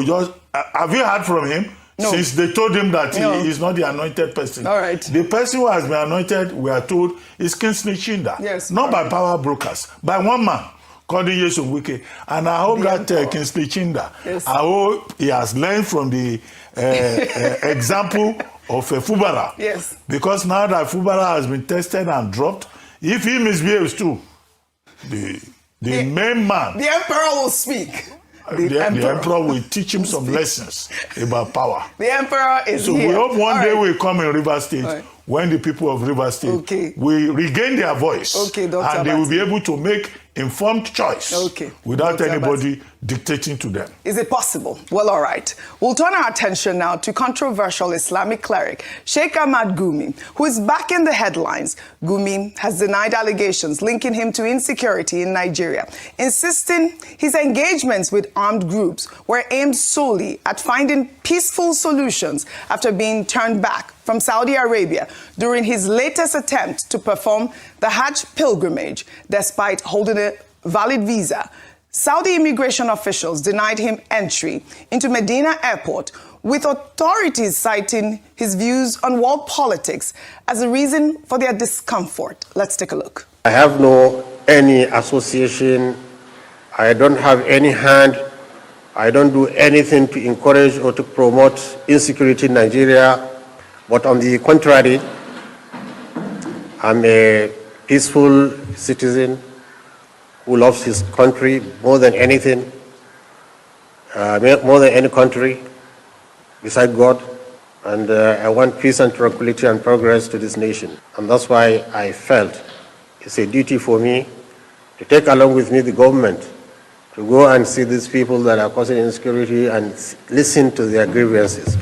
just have you heard from him? No. Since they told him that he is not the anointed person. All right. The person who has been anointed, we are told, is Kingsley Chinda. Yes. Not by power brokers, by one man called Nyesom Wike. And I hope that Kingsley Chinda, I hope he has learned from the example of Fubara. Yes. Because now that Fubara has been tested and dropped, if he misbehaves too, the main man, the emperor will speak. The emperor will teach him some lessons about power. The emperor is here. So we hope one day will come in Rivers State when the people of Rivers State will regain their voice. Okay, Dr. And they will be able to make informed choice without anybody dictating to them. Is it possible? Well, all right. We'll turn our attention now to controversial Islamic cleric Sheikh Ahmad Gumi, who is back in the headlines. Gumi has denied allegations linking him to insecurity in Nigeria, insisting his engagements with armed groups were aimed solely at finding peaceful solutions after being turned back from Saudi Arabia during his latest attempt to perform the Hajj pilgrimage despite holding a valid visa. Saudi immigration officials denied him entry into Medina Airport, with authorities citing his views on world politics as a reason for their discomfort. Let's take a look. I have no any association. I don't have any hand. I don't do anything to encourage or to promote insecurity in Nigeria. But on the contrary, I'm a peaceful citizen who loves his country more than anything, more than any country beside God. And I want peace and tranquility and progress to this nation. And that's why I felt it's a duty for me to take along with me the government to go and see these people that are causing insecurity and listen to their grievances.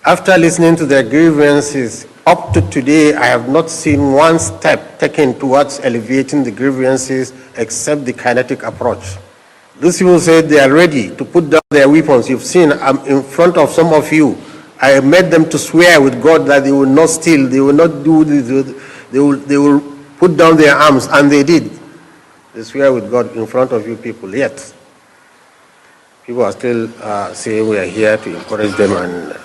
After listening to their grievances, up to today, I have not seen one step taken towards alleviating the grievances except the kinetic approach. These people said they are ready to put down their weapons. You've seen, I'm in front of some of you. I made them to swear with God that they will not steal, they will not do this, they will put down their arms, and they did. They swear with God in front of you people, yet people are still saying we are here to encourage them. And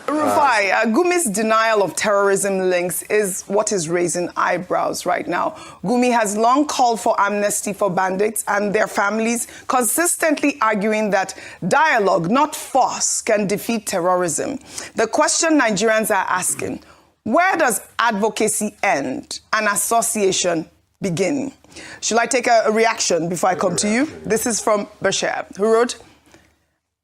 Rufai, Gumi's denial of terrorism links is what is raising eyebrows right now. Gumi has long called for amnesty for bandits and their families, consistently arguing that dialogue, not force, can defeat terrorism. The question Nigerians are asking, where does advocacy end and association begin? Should I take a reaction before I come to you? This is from Bashir, who wrote,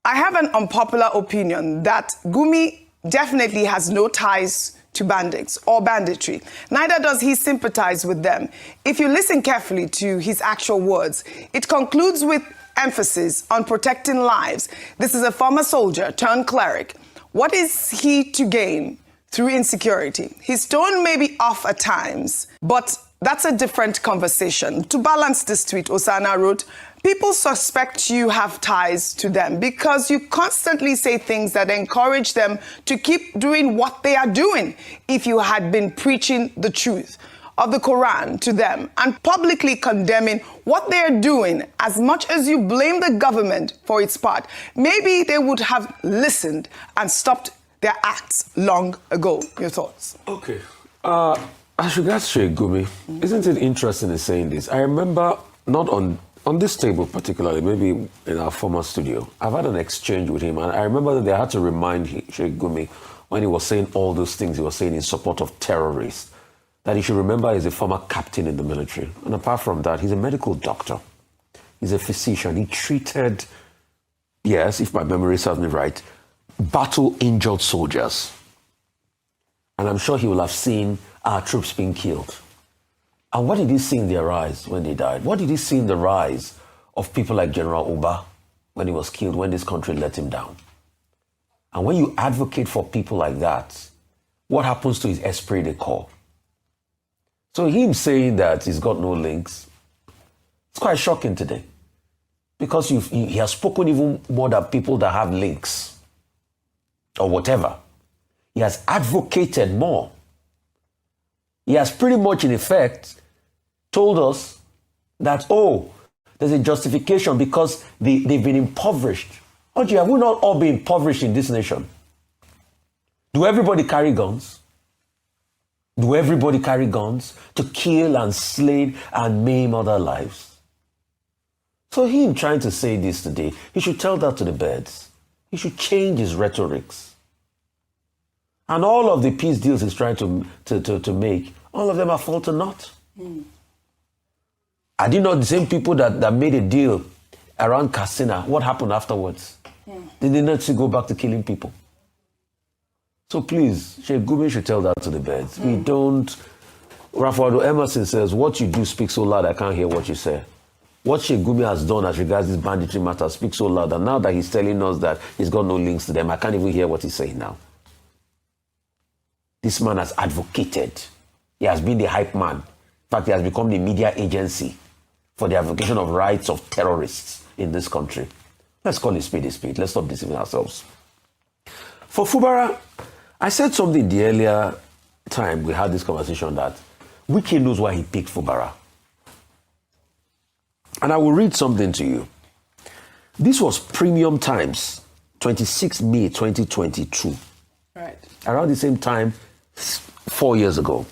I have an unpopular opinion that Gumi definitely has no ties to bandits or banditry. Neither does he sympathize with them. If you listen carefully to his actual words, it concludes with emphasis on protecting lives. This is a former soldier turned cleric. What is he to gain through insecurity? His tone may be off at times, but that's a different conversation. To balance this tweet, Osana wrote, people suspect you have ties to them because you constantly say things that encourage them to keep doing what they are doing. If you had been preaching the truth of the Quran to them and publicly condemning what they are doing as much as you blame the government for its part, maybe they would have listened and stopped their acts long ago. Your thoughts? Okay. As regards Sheikh Gumi, isn't it interesting in saying this? I remember, not on this table particularly, maybe in our former studio, I've had an exchange with him, and I remember that they had to remind Sheikh Gumi when he was saying all those things he was saying in support of terrorists, that he should remember he's a former captain in the military. And apart from that, he's a medical doctor. He's a physician. He treated, yes, if my memory serves me right, battle-injured soldiers. And I'm sure he will have seen our troops being killed. And what did he see in their eyes when they died? What did he see in the rise of people like General Uba when he was killed, when this country let him down? And when you advocate for people like that, what happens to his esprit de corps? So him saying that he's got no links, it's quite shocking today. Because he has spoken even more than people that have links or whatever. He has advocated more. He has pretty much, in effect, told us that, oh, there's a justification because they've been impoverished. Oh, gee, have we not all been impoverished in this nation? Do everybody carry guns? Do everybody carry guns to kill and slay and maim other lives? So him trying to say this today, he should tell that to the birds. He should change his rhetorics. And all of the peace deals he's trying to make, all of them are fall to naught. Are they not the same people that made a deal around Katsina? What happened afterwards? Did they not go back to killing people? So please, Sheikh Gumi should tell that to the birds. We don't Rafael Emerson says, what you do speaks so loud, I can't hear what you say. What Sheikh Gumi has done as regards this banditry matter speaks so loud, and now that he's telling us that he's got no links to them, I can't even hear what he's saying now. This man has advocated. He has been the hype man. In fact, he has become the media agency for the advocation of rights of terrorists in this country. Let's call it spade a spade. Let's stop deceiving ourselves. For Fubara, I said something the earlier time we had this conversation that Wiki knows why he picked Fubara. And I will read something to you. This was Premium Times, 26 May 2022. Right. Around the same time, 4 years ago.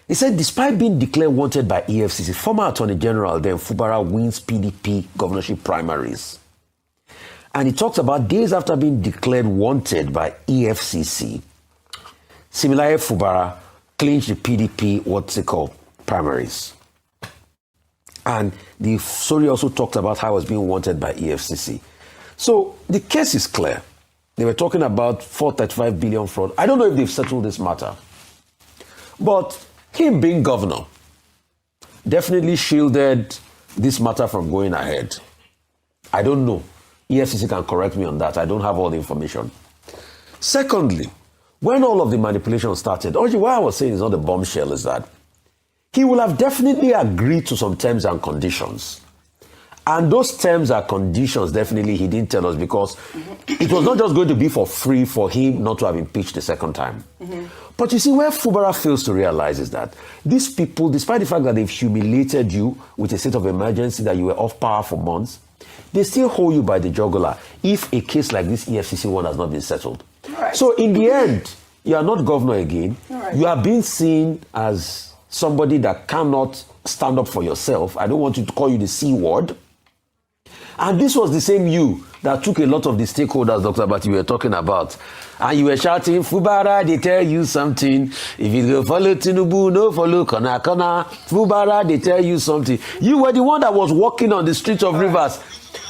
He said, despite being declared wanted by EFCC, former Attorney General then Fubara wins PDP governorship primaries. And he talks about days after being declared wanted by EFCC, Similaye Fubara clinched the PDP, primaries. And the story also talked about how he was being wanted by EFCC. So the case is clear. They were talking about 435 billion fraud. I don't know if they've settled this matter. But him being governor definitely shielded this matter from going ahead. I don't know. EFCC can correct me on that. I don't have all the information. Secondly, when all of the manipulation started, what I was saying is not a bombshell, is that he will have definitely agreed to some terms and conditions. And those terms and conditions, definitely, he didn't tell us because it was not just going to be for free for him not to have impeached the second time. But you see, where Fubara fails to realize is that these people, despite the fact that they've humiliated you with a state of emergency, that you were off power for months, they still hold you by the jugular if a case like this EFCC one has not been settled. Right. So in the end, you are not governor again. Right. You are being seen as somebody that cannot stand up for yourself. I don't want to call you the C word. And this was the same you that took a lot of the stakeholders, Dr. Abati, you were talking about. And you were shouting, Fubara, they tell you something. If you go follow Tinubu, no follow Kona. Fubara, they tell you something. You were the one that was walking on the streets of Rivers.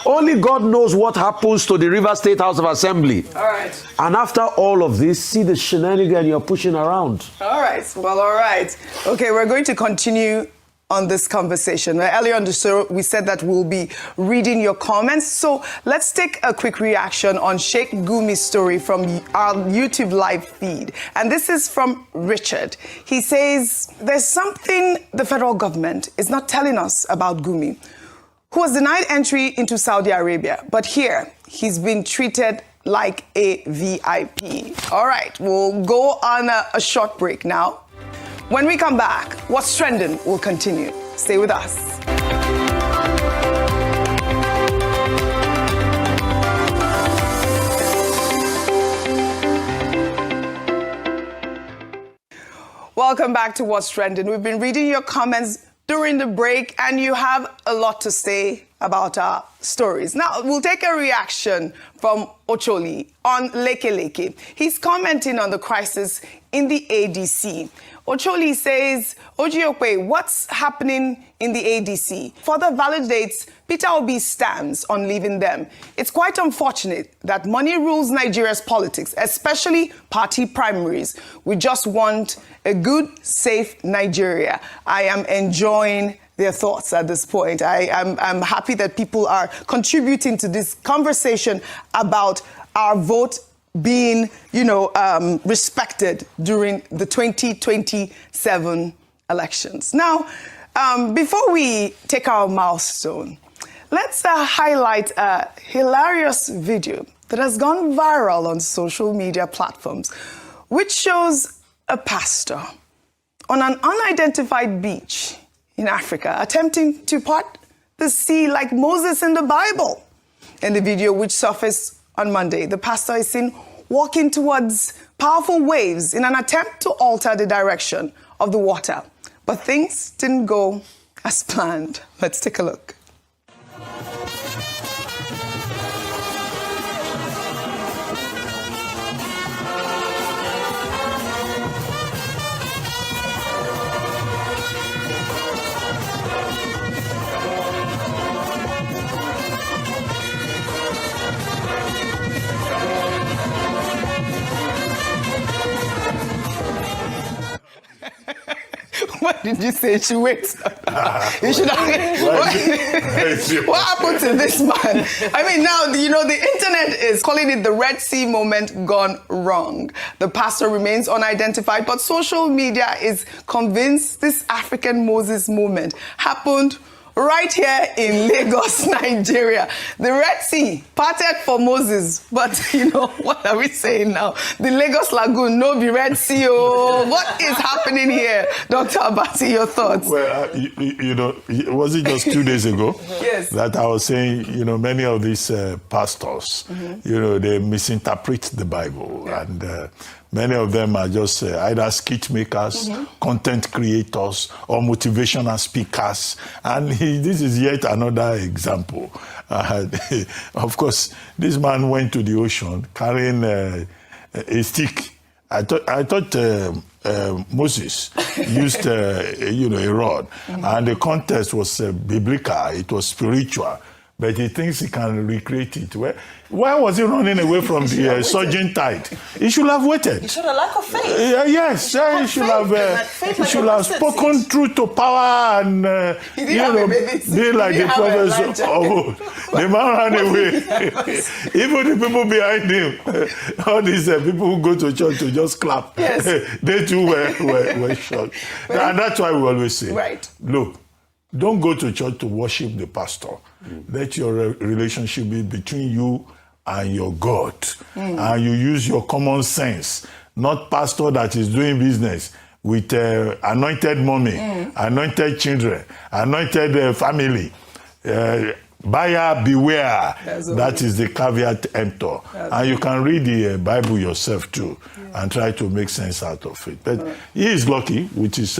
Only God knows what happens to the Rivers State House of Assembly. All right. And after all of this, see the shenanigan you're pushing around. All right. Well, all right. Okay, we're going to continue on this conversation. Earlier on the show, we said that we'll be reading your comments. So let's take a quick reaction on Sheikh Gumi's story from our YouTube live feed. And this is from Richard. He says, there's something the federal government is not telling us about Gumi, who was denied entry into Saudi Arabia. But here, he's been treated like a VIP. All right, we'll go on a short break now. When we come back, What's Trending will continue. Stay with us. Welcome back to What's Trending. We've been reading your comments during the break, and you have a lot to say about our stories. Now, we'll take a reaction from Ocholi on Leke Leke. He's commenting on the crisis in the ADC. Ocholi says, Ojiokwe, what's happening in the ADC further validates Peter Obi's stance on leaving them. It's quite unfortunate that money rules Nigeria's politics, especially party primaries. We just want a good, safe Nigeria. I am enjoying their thoughts at this point. I'm happy that people are contributing to this conversation about our vote being, respected during the 2027 elections. Now, before we take our milestone, let's highlight a hilarious video that has gone viral on social media platforms, which shows a pastor on an unidentified beach in Africa attempting to part the sea like Moses in the Bible. In the video, which surfaced on Monday, the pastor is seen walking towards powerful waves in an attempt to alter the direction of the water. But things didn't go as planned. Let's take a look. What did you say? She waits. You should have. What happened to this man? I mean, now, the internet is calling it the Red Sea moment gone wrong. The pastor remains unidentified, but social media is convinced this African Moses moment happened right here in Lagos, Nigeria. The Red Sea parted for Moses, but what are we saying now? The Lagos Lagoon, no be Red Sea. Oh, what is happening here? Dr. Abati, your thoughts? Well, was it just 2 days ago Yes. that I was saying, many of these pastors, they misinterpret the Bible, and many of them are just either skit makers, content creators, or motivational speakers. And this is yet another example. Of course, this man went to the ocean carrying a stick. I thought Moses used, a rod, and the context was biblical. It was spiritual. But he thinks he can recreate it. Why was he running away from the surging tide? He should have waited. You showed a lack of faith. Yes, he should have spoken truth to power and be like the prophets of old. The man ran away. Even the people behind him, all these people who go to church to just clap, they too were shocked. And that's why we always say, look, don't go to church to worship the pastor. Let your relationship be between you and your God. And you use your common sense, not pastor that is doing business with anointed mommy, anointed children, anointed family. Buyer beware. That is the caveat emptor. And you can read the Bible yourself too and try to make sense out of it. But he is lucky, which is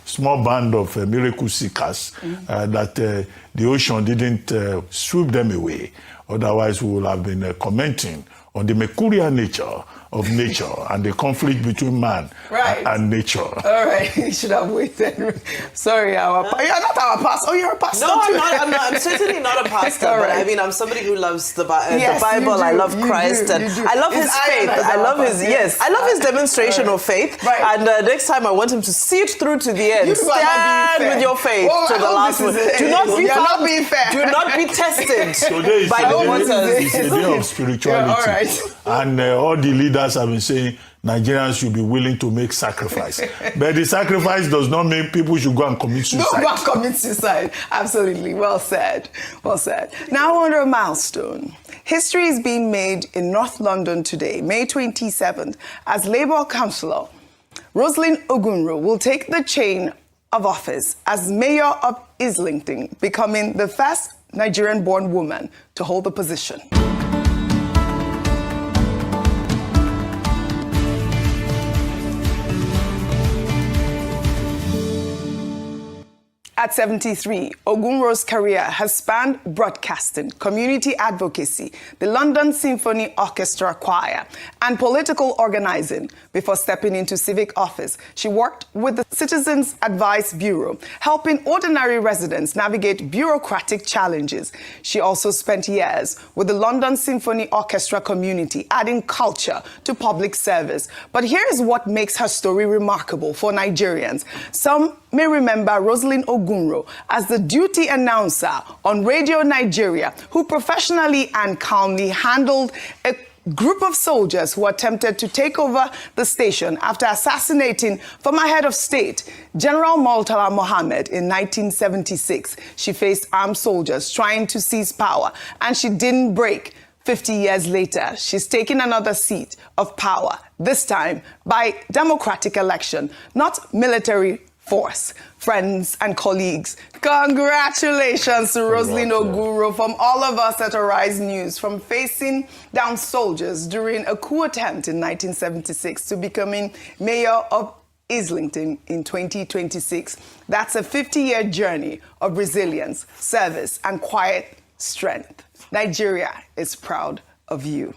small band of miracle seekers that the ocean didn't sweep them away. Otherwise, we would have been commenting on the mercurial nature of nature and the conflict between man and nature. All right, you should have waited. Sorry, you're not our pastor. Oh, you're a pastor. No, I'm certainly not a pastor. But I mean, I'm somebody who loves the Bible. I love Christ, and I love his faith. I love his demonstration of faith. And next time, I want him to see it through to the end. Stand with your faith to the last one. Do not be fair. Do not be tested by the waters. It's a day of spirituality, and all the leaders have been saying Nigerians should be willing to make sacrifice. But the sacrifice does not mean people should go and commit suicide. No, go and commit suicide. Absolutely. Well said. Well said. Now under a milestone. History is being made in North London today, May 27th, as Labour Councillor Rosalind Ogunro will take the chain of office as Mayor of Islington, becoming the first Nigerian-born woman to hold the position. At 73, Ogunro's career has spanned broadcasting, community advocacy, the London Symphony Orchestra Choir, and political organizing. Before stepping into civic office, she worked with the Citizens Advice Bureau, helping ordinary residents navigate bureaucratic challenges. She also spent years with the London Symphony Orchestra community, adding culture to public service. But here is what makes her story remarkable for Nigerians. Some may remember Rosalind Ogunro as the duty announcer on Radio Nigeria, who professionally and calmly handled a group of soldiers who attempted to take over the station after assassinating former head of state, General Murtala Mohammed, in 1976. She faced armed soldiers trying to seize power, and she didn't break. 50 years later, she's taken another seat of power, this time by democratic election, not military force. Friends and colleagues, congratulations to Rosalind Ogunro from all of us at Arise News, from facing down soldiers during a coup attempt in 1976 to becoming mayor of Islington in 2026. That's a 50-year journey of resilience, service, and quiet strength. Nigeria is proud of you.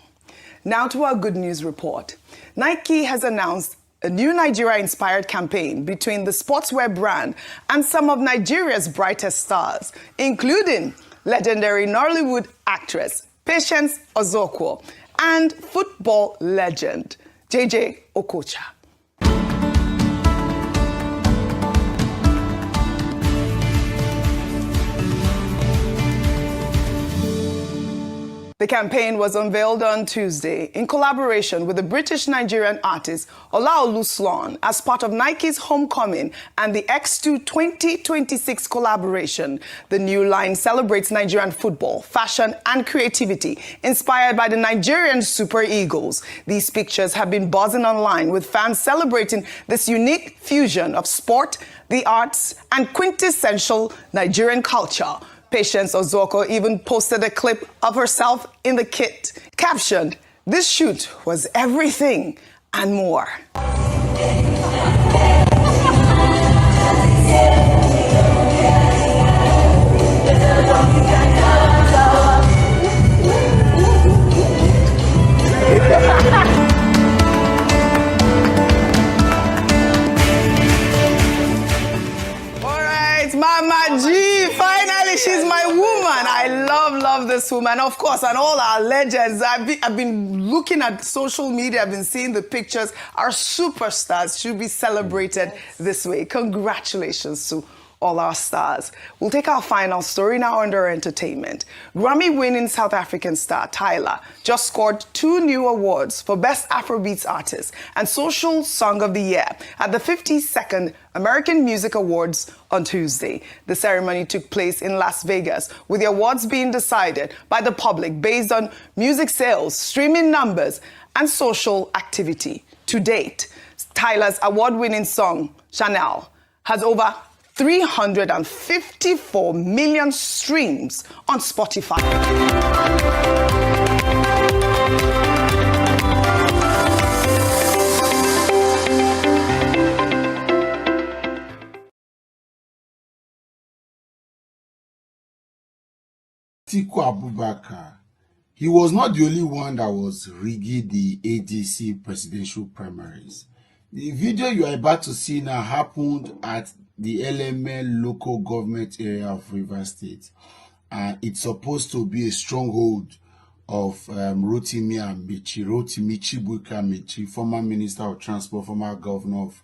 Now to our good news report. Nike has announced a new Nigeria-inspired campaign between the sportswear brand and some of Nigeria's brightest stars, including legendary Nollywood actress Patience Ozokwo and football legend JJ Okocha. The campaign was unveiled on Tuesday in collaboration with the British-Nigerian artist Olaolu Sloan as part of Nike's Homecoming and the X2 2026 collaboration. The new line celebrates Nigerian football, fashion, and creativity inspired by the Nigerian Super Eagles. These pictures have been buzzing online with fans celebrating this unique fusion of sport, the arts, and quintessential Nigerian culture. Patience Ozoko even posted a clip of herself in the kit, captioned, "This shoot was everything and more." Mama G, finally, she's my woman. I love this woman. Of course, and all our legends. I've been looking at social media. I've been seeing the pictures. Our superstars should be celebrated this way. Congratulations to all our stars. We'll take our final story now under entertainment. Grammy-winning South African star Tyler just scored 2 new awards for Best Afrobeats Artist and Social Song of the Year at the 52nd American Music Awards on Tuesday. The ceremony took place in Las Vegas, with the awards being decided by the public based on music sales, streaming numbers, and social activity. To date, Tyler's award-winning song, Chanel, has over 354 million streams on Spotify. Atiku Abubakar, he was not the only one that was rigging the ADC presidential primaries. The video you are about to see now happened at the LML local government area of Rivers State. And it's supposed to be a stronghold of Rotimi Chibuike Amici, former Minister of Transport, former Governor of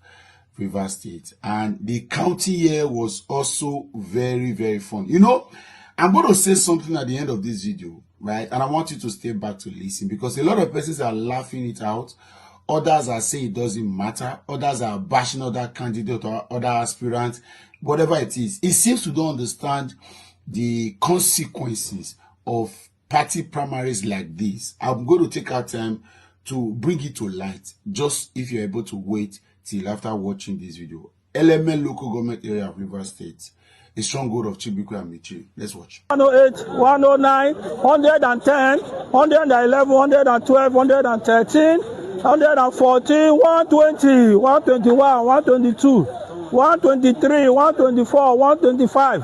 Rivers State. And the county here was also very, very fun. You know, I'm going to say something at the end of this video, right? And I want you to stay back to listen, because a lot of persons are laughing it out. Others are saying it doesn't matter. Others are bashing other candidates or other aspirants. Whatever it is, it seems to don't understand the consequences of party primaries like this. I'm going to take our time to bring it to light, just if you're able to wait till after watching this video. LML local government area of Rivers State, a stronghold of Chibuike Amici. Let's watch. 108, 109, 110, 111, 112, 113, 114, 120, 121, 122, 123, 124, 125,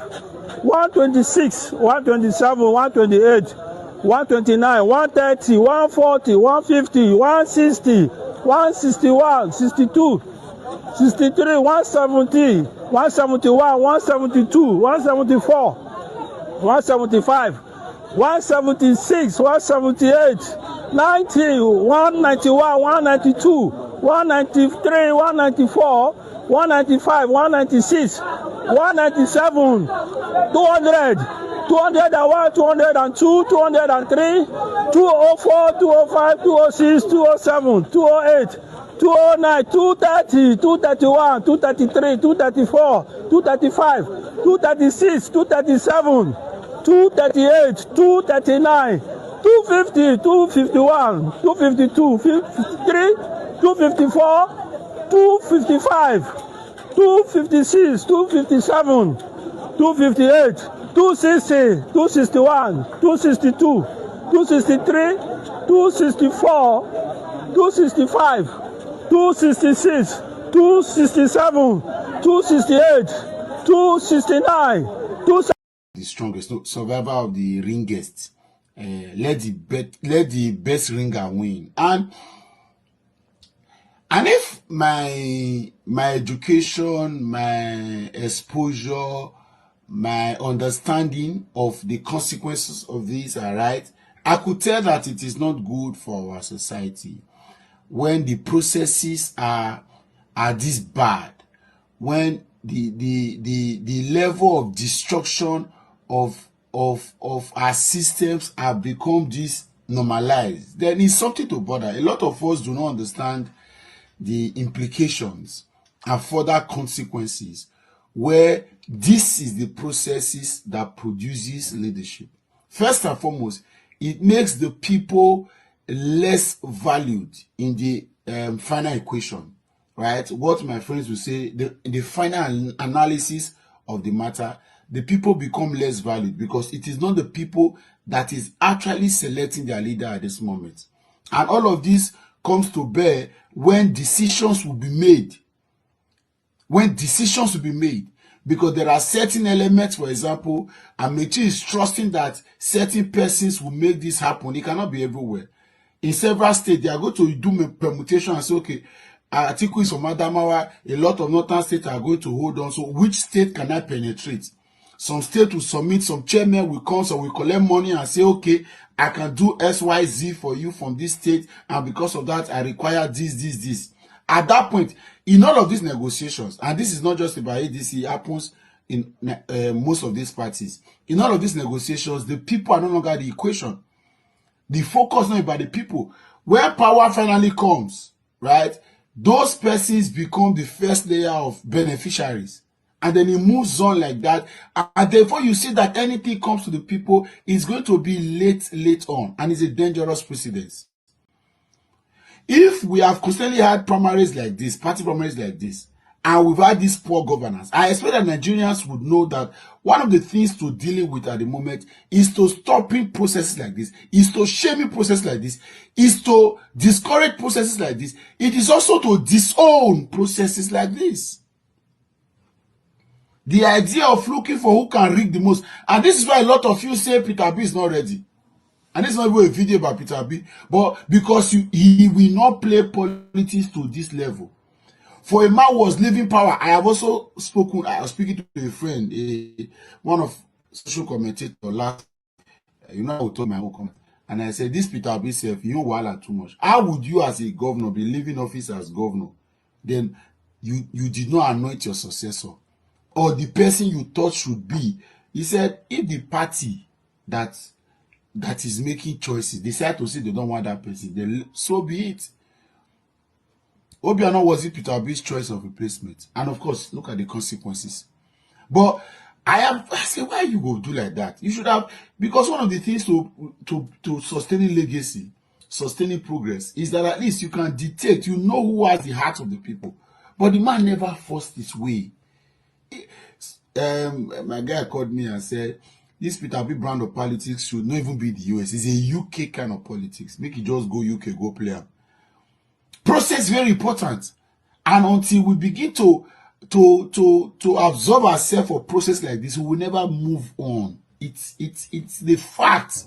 126, 127, 128, 129, 130, 140, 150, 160, 161, 62, 63, 170, 171, 172, 174, 175, 176, 178, 90, 191, 192, 193, 194, 195, 196, 197, 200, 201, 202, 203, 204, 205, 206, 207, 208, 209, 230, 231, 233, 234, 235, 236, 237, 238, 239, 250, 251, 252, 53, 254, 255, 256, 257, 258, 260, 261, 262, 263, 264, 265, 266, 267, 268, 269, 270. The strongest, no, survivor of the ringest. Let the best ringer win. And if my education, my exposure, my understanding of the consequences of this are right, I could tell that it is not good for our society when the processes are this bad, when the level of destruction of our systems have become this normalized, then it's something to bother. A lot of us do not understand the implications and further consequences where this is the processes that produces leadership. First and foremost, it makes the people less valued in the final equation, right? What my friends will say, the final analysis of the matter, the people become less valued because it is not the people that is actually selecting their leader at this moment. And all of this comes to bear when decisions will be made. Because there are certain elements, for example, Amechi is trusting that certain persons will make this happen. It cannot be everywhere. In several states, they are going to do permutation and say, okay, Atiku is from Adamawa, a lot of northern states are going to hold on. So which state can I penetrate? Some state will submit, some chairman will come, so we collect money and say, okay, I can do XYZ for you from this state, and because of that, I require this. At that point, in all of these negotiations, and this is not just about ADC, it happens in most of these parties. In all of these negotiations, the people are no longer the equation. The focus not about the people. Where power finally comes, right, those persons become the first layer of beneficiaries. And then it moves on like that. And therefore, you see that anything comes to the people is going to be late on. And it's a dangerous precedence. If we have constantly had primaries like this, party primaries like this, and we've had this poor governance, I expect that Nigerians would know that one of the things to dealing with at the moment is to stopping processes like this, is to shaming processes like this, is to discourage processes like this. It is also to disown processes like this. The idea of looking for who can rig the most. And this is why a lot of you say Peter B is not ready. And this is not even a video about Peter B. But because he will not play politics to this level. For a man who was leaving power, I was speaking to a friend, one of social commentator last, I will tell my own comment. And I said, this Peter B self, you wala too much. How would you as a governor be leaving office as governor? Then you did not anoint your successor. Or the person you thought should be. He said, if the party that is making choices decide to say they don't want that person, then so be it. Obiano wasn't Peter Obi's choice of replacement. And of course, look at the consequences. But I say, why you go do like that? You should have, because one of the things to sustaining legacy, sustaining progress, is that at least you can detect, you know who has the heart of the people. But the man never forced his way. My guy called me and said, this Peter B brand of politics should not even be the US. It's a UK kind of politics. Make it just go UK, go play. Process very important. And until we begin to absorb ourselves for process like this, we will never move on. It's the fact.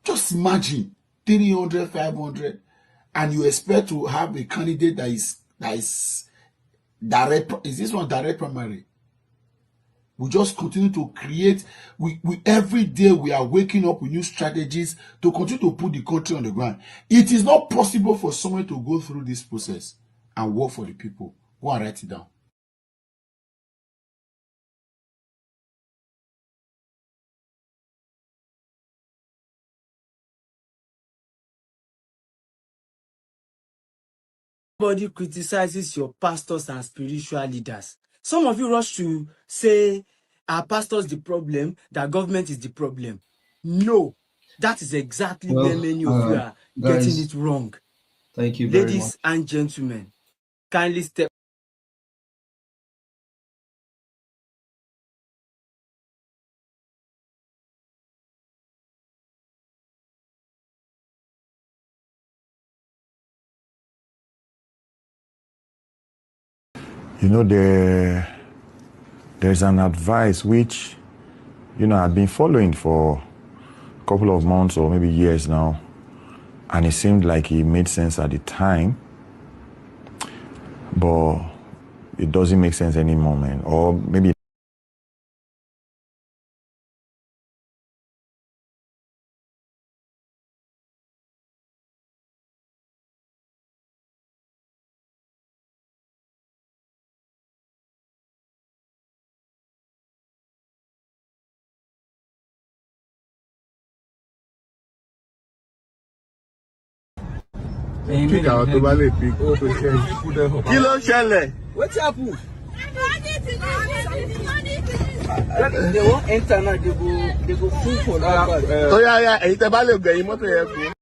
Just imagine 300, 500, and you expect to have a candidate that is direct. Is this one direct primary? We just continue to create. We every day we are waking up with new strategies to continue to put the country on the ground. It is not possible for someone to go through this process and work for the people. Go and write it down. Everybody criticizes your pastors and spiritual leaders. Some of you rush to say, are pastors the problem, that government is the problem. No, that is exactly where many of you are getting it wrong. Thank you very much. Ladies and gentlemen, kindly step. You know, there's an advice which, I've been following for a couple of months or maybe years now, and it seemed like it made sense at the time, but it doesn't make sense anymore, man. Or maybe Pick out the valley, pick. Kí ló ṣẹlẹ̀? What's up? They won't enter now, they go full for that part. Ó yá, èyí tẹ́ bá lè gbẹ̀yìn mọ́tò yẹn kú.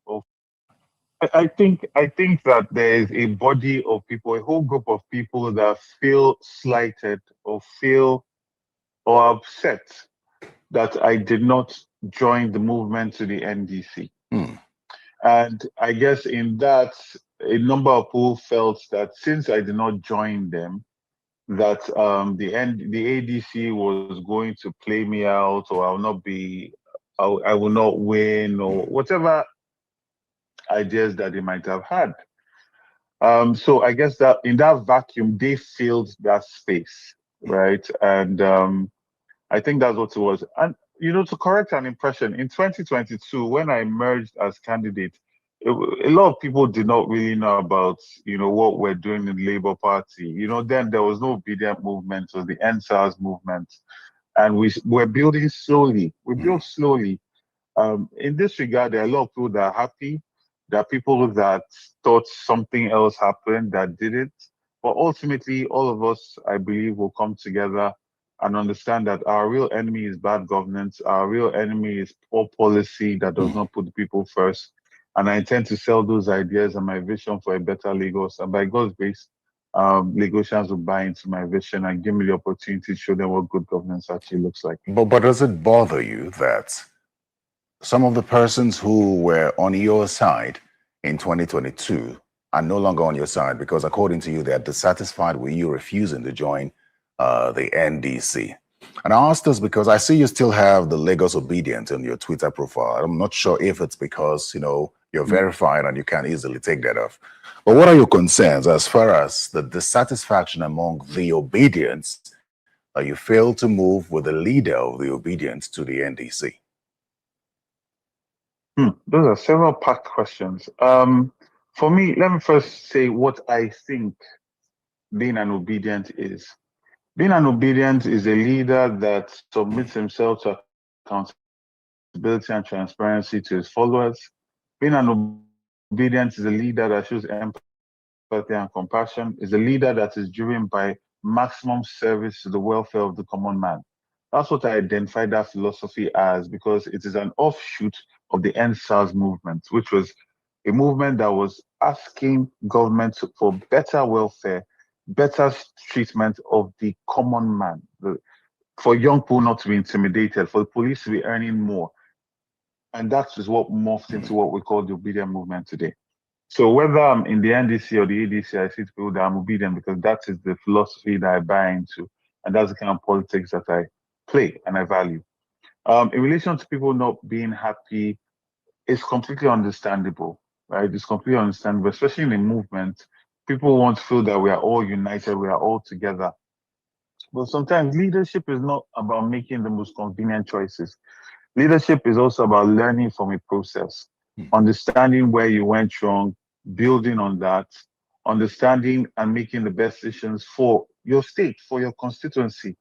Of I think that there is a body of people, a whole group of people that feel slighted or feel or upset that I did not join the movement to the NDC. And I guess in that, a number of people felt that since I did not join them, that the ADC was going to play me out, or I will not win, or whatever ideas that they might have had. So I guess that in that vacuum, they filled that space, right? And I think that's what it was. And to correct an impression, in 2022, when I emerged as candidate, a lot of people did not really know about what we're doing in the Labour Party. Then there was no obedient movement, it was the NSAS movement, and we're building slowly. We built slowly. In this regard, there are a lot of people that are happy. There are people that thought something else happened that didn't. But ultimately, all of us, I believe, will come together and understand that our real enemy is bad governance. Our real enemy is poor policy that does not put the people first. And I intend to sell those ideas and my vision for a better Lagos. And by God's grace, Lagosians will buy into my vision and give me the opportunity to show them what good governance actually looks like. But does it bother you that some of the persons who were on your side in 2022 are no longer on your side because, according to you, they are dissatisfied with you refusing to join the NDC? And I ask this because I see you still have the Lagos Obedient on your Twitter profile. I'm not sure if it's because, you're verified and you can't easily take that off. But what are your concerns as far as the dissatisfaction among the Obedients that you failed to move with the leader of the Obedients to the NDC? Those are several packed questions. For me, let me first say what I think being an obedient is. Being an obedient is a leader that submits himself to accountability and transparency to his followers. Being an obedient is a leader that shows empathy and compassion, is a leader that is driven by maximum service to the welfare of the common man. That's what I identify that philosophy as, because it is an offshoot of the NSAS movement, which was a movement that was asking government for better welfare, better treatment of the common man, for young people not to be intimidated, for the police to be earning more. And that is what morphed into what we call the obedient movement today. So whether I'm in the NDC or the ADC, I say to people that I'm obedient because that is the philosophy that I buy into, and that's the kind of politics that I play and I value. In relation to people not being happy, it's completely understandable, right? It's completely understandable, especially in a movement. People want to feel that we are all united, we are all together. But sometimes leadership is not about making the most convenient choices. Leadership is also about learning from a process, understanding where you went wrong, building on that, understanding and making the best decisions for your state, for your constituency,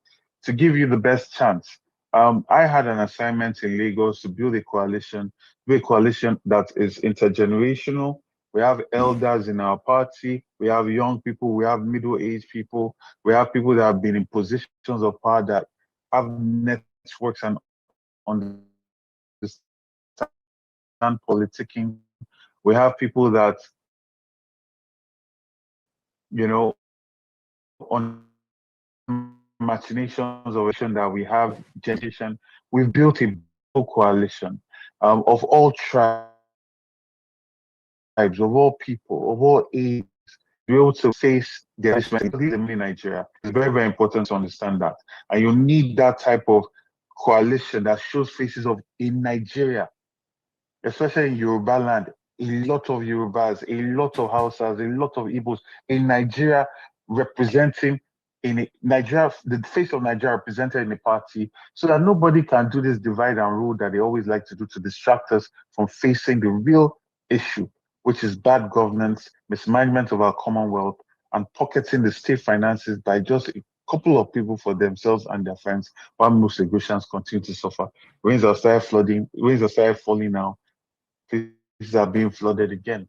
to give you the best chance. I had an assignment in Lagos to build a coalition that is intergenerational. We have elders in our party, we have young people, we have middle-aged people, we have people that have been in positions of power that have networks and understand politicking. We have people that, on machinations of action that we have generation. We've built a coalition of all tribes, of all people, of all ages, be able to face the establishment in Nigeria. It's very, very important to understand that. And you need that type of coalition that shows faces of in Nigeria, especially in Yoruba land, a lot of Yorubas, a lot of Hausas, a lot of Igbos in Nigeria representing Nigeria, the face of Nigeria represented in the party, so that nobody can do this divide and rule that they always like to do to distract us from facing the real issue, which is bad governance, mismanagement of our commonwealth, and pocketing the state finances by just a couple of people for themselves and their friends, while most Lagosians continue to suffer. Rains have started flooding, rains have started falling now. Places are being flooded again.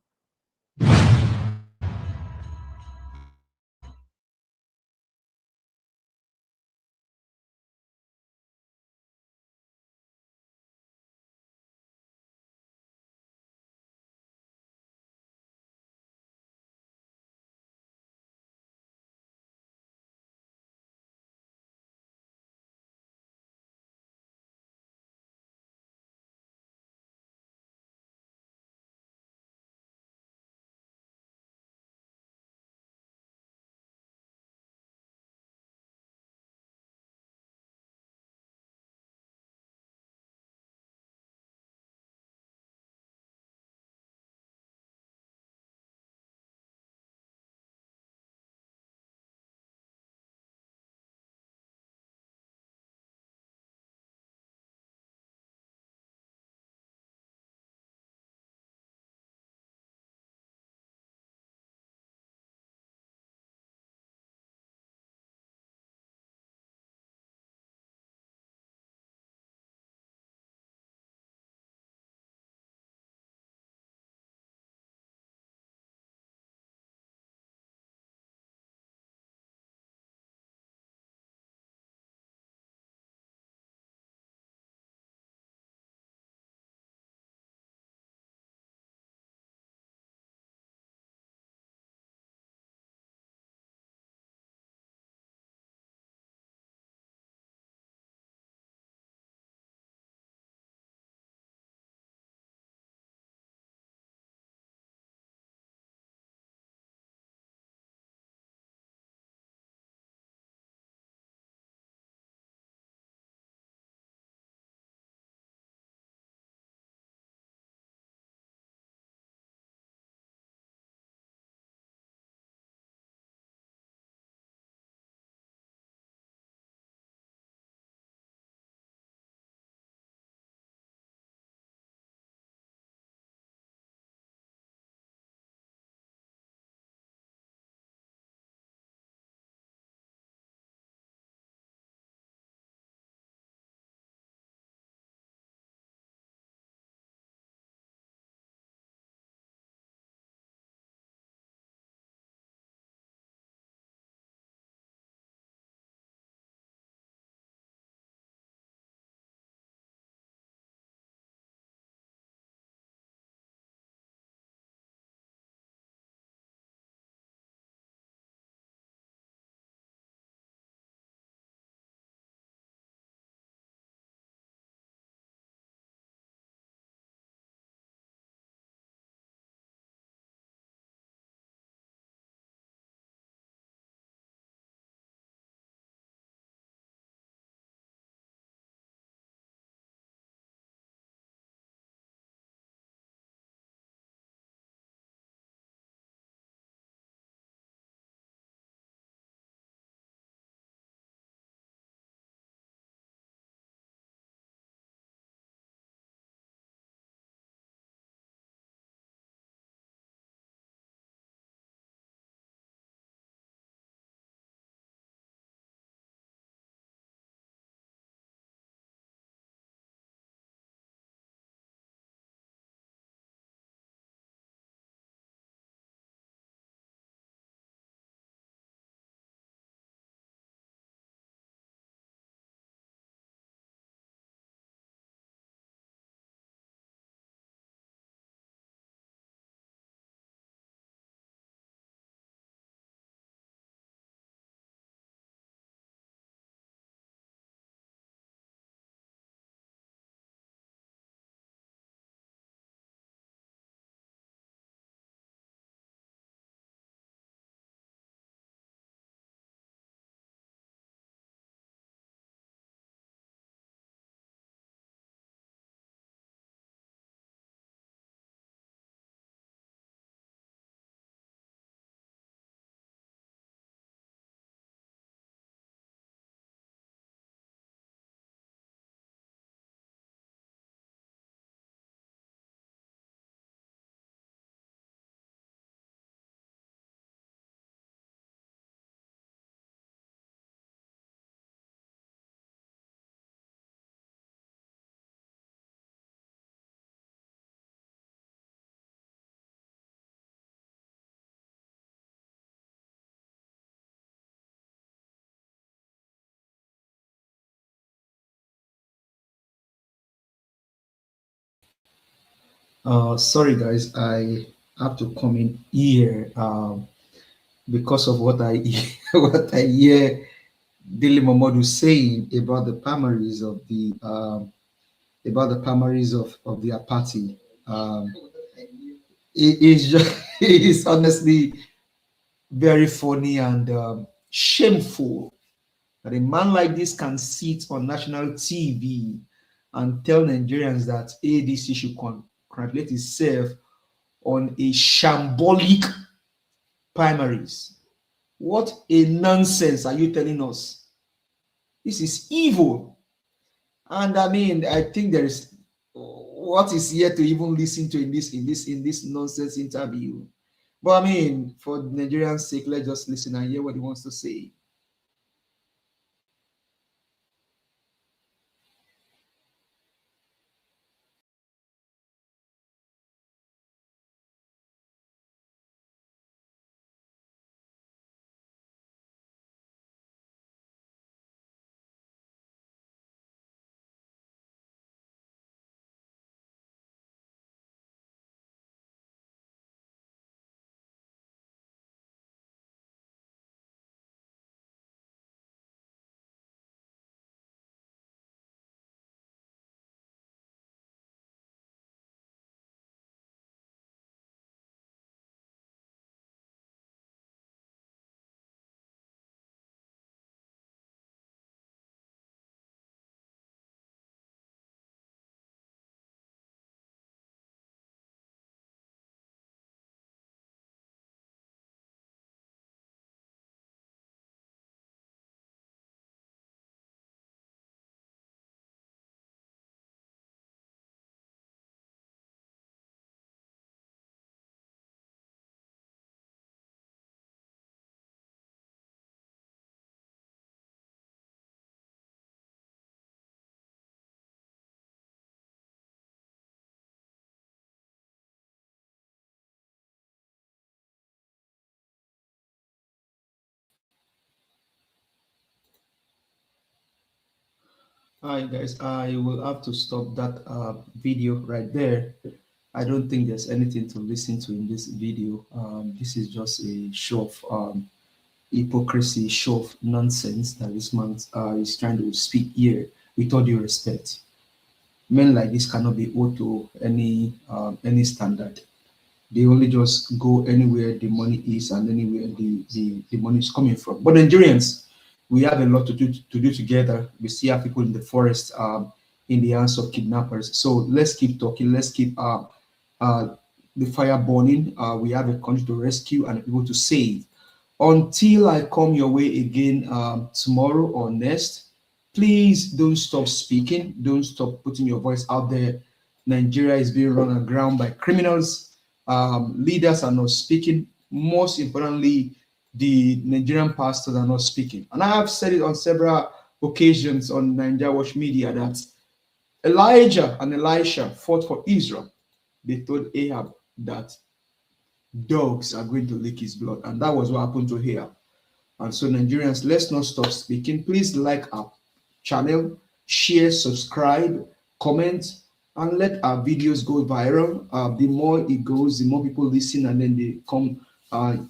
Sorry, guys, I have to come in here because of what I what I hear Dili Momodu saying about the primaries of their party. It is just, it is honestly very funny and shameful that a man like this can sit on national TV and tell Nigerians that ADC should congratulate itself on a shambolic primaries. What a nonsense are you telling us? This is evil. And I mean, I think there is what is here to even listen to in this nonsense interview. But I mean, for Nigerians' sake, let's just listen and hear what he wants to say. Hi guys, I will have to stop that video right there. I don't think there's anything to listen to in this video. This is just a show of hypocrisy, show of nonsense that this man is trying to speak here. With all due respect, men like this cannot be owed to any standard. They only just go anywhere the money is and anywhere the money is coming from. But Nigerians, we have a lot to do together. We see our people in the forest in the hands of kidnappers. So let's keep talking. Let's keep the fire burning. We have a country to rescue and people to save. Until I come your way again tomorrow or next, please don't stop speaking. Don't stop putting your voice out there. Nigeria is being run aground by criminals. Leaders are not speaking. Most importantly, the Nigerian pastors are not speaking. And I have said it on several occasions on Nigeria Watch Media that Elijah and Elisha fought for Israel. They told Ahab that dogs are going to lick his blood. And that was what happened to Ahab. And so Nigerians, let's not stop speaking. Please like our channel, share, subscribe, comment, and let our videos go viral. The more it goes, the more people listen and then they come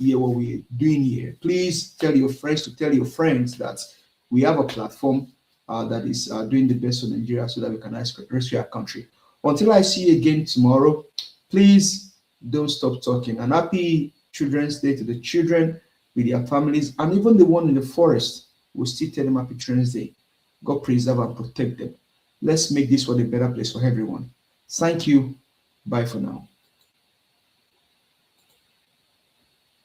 hear what we're doing here. Please tell your friends to tell your friends that we have a platform that is doing the best for Nigeria so that we can rescue our country. Until I see you again tomorrow, please don't stop talking. And happy Children's Day to the children with their families, and even the one in the forest. We'll still tell them happy Children's Day. God preserve and protect them. Let's make this world a better place for everyone. Thank you. Bye for now.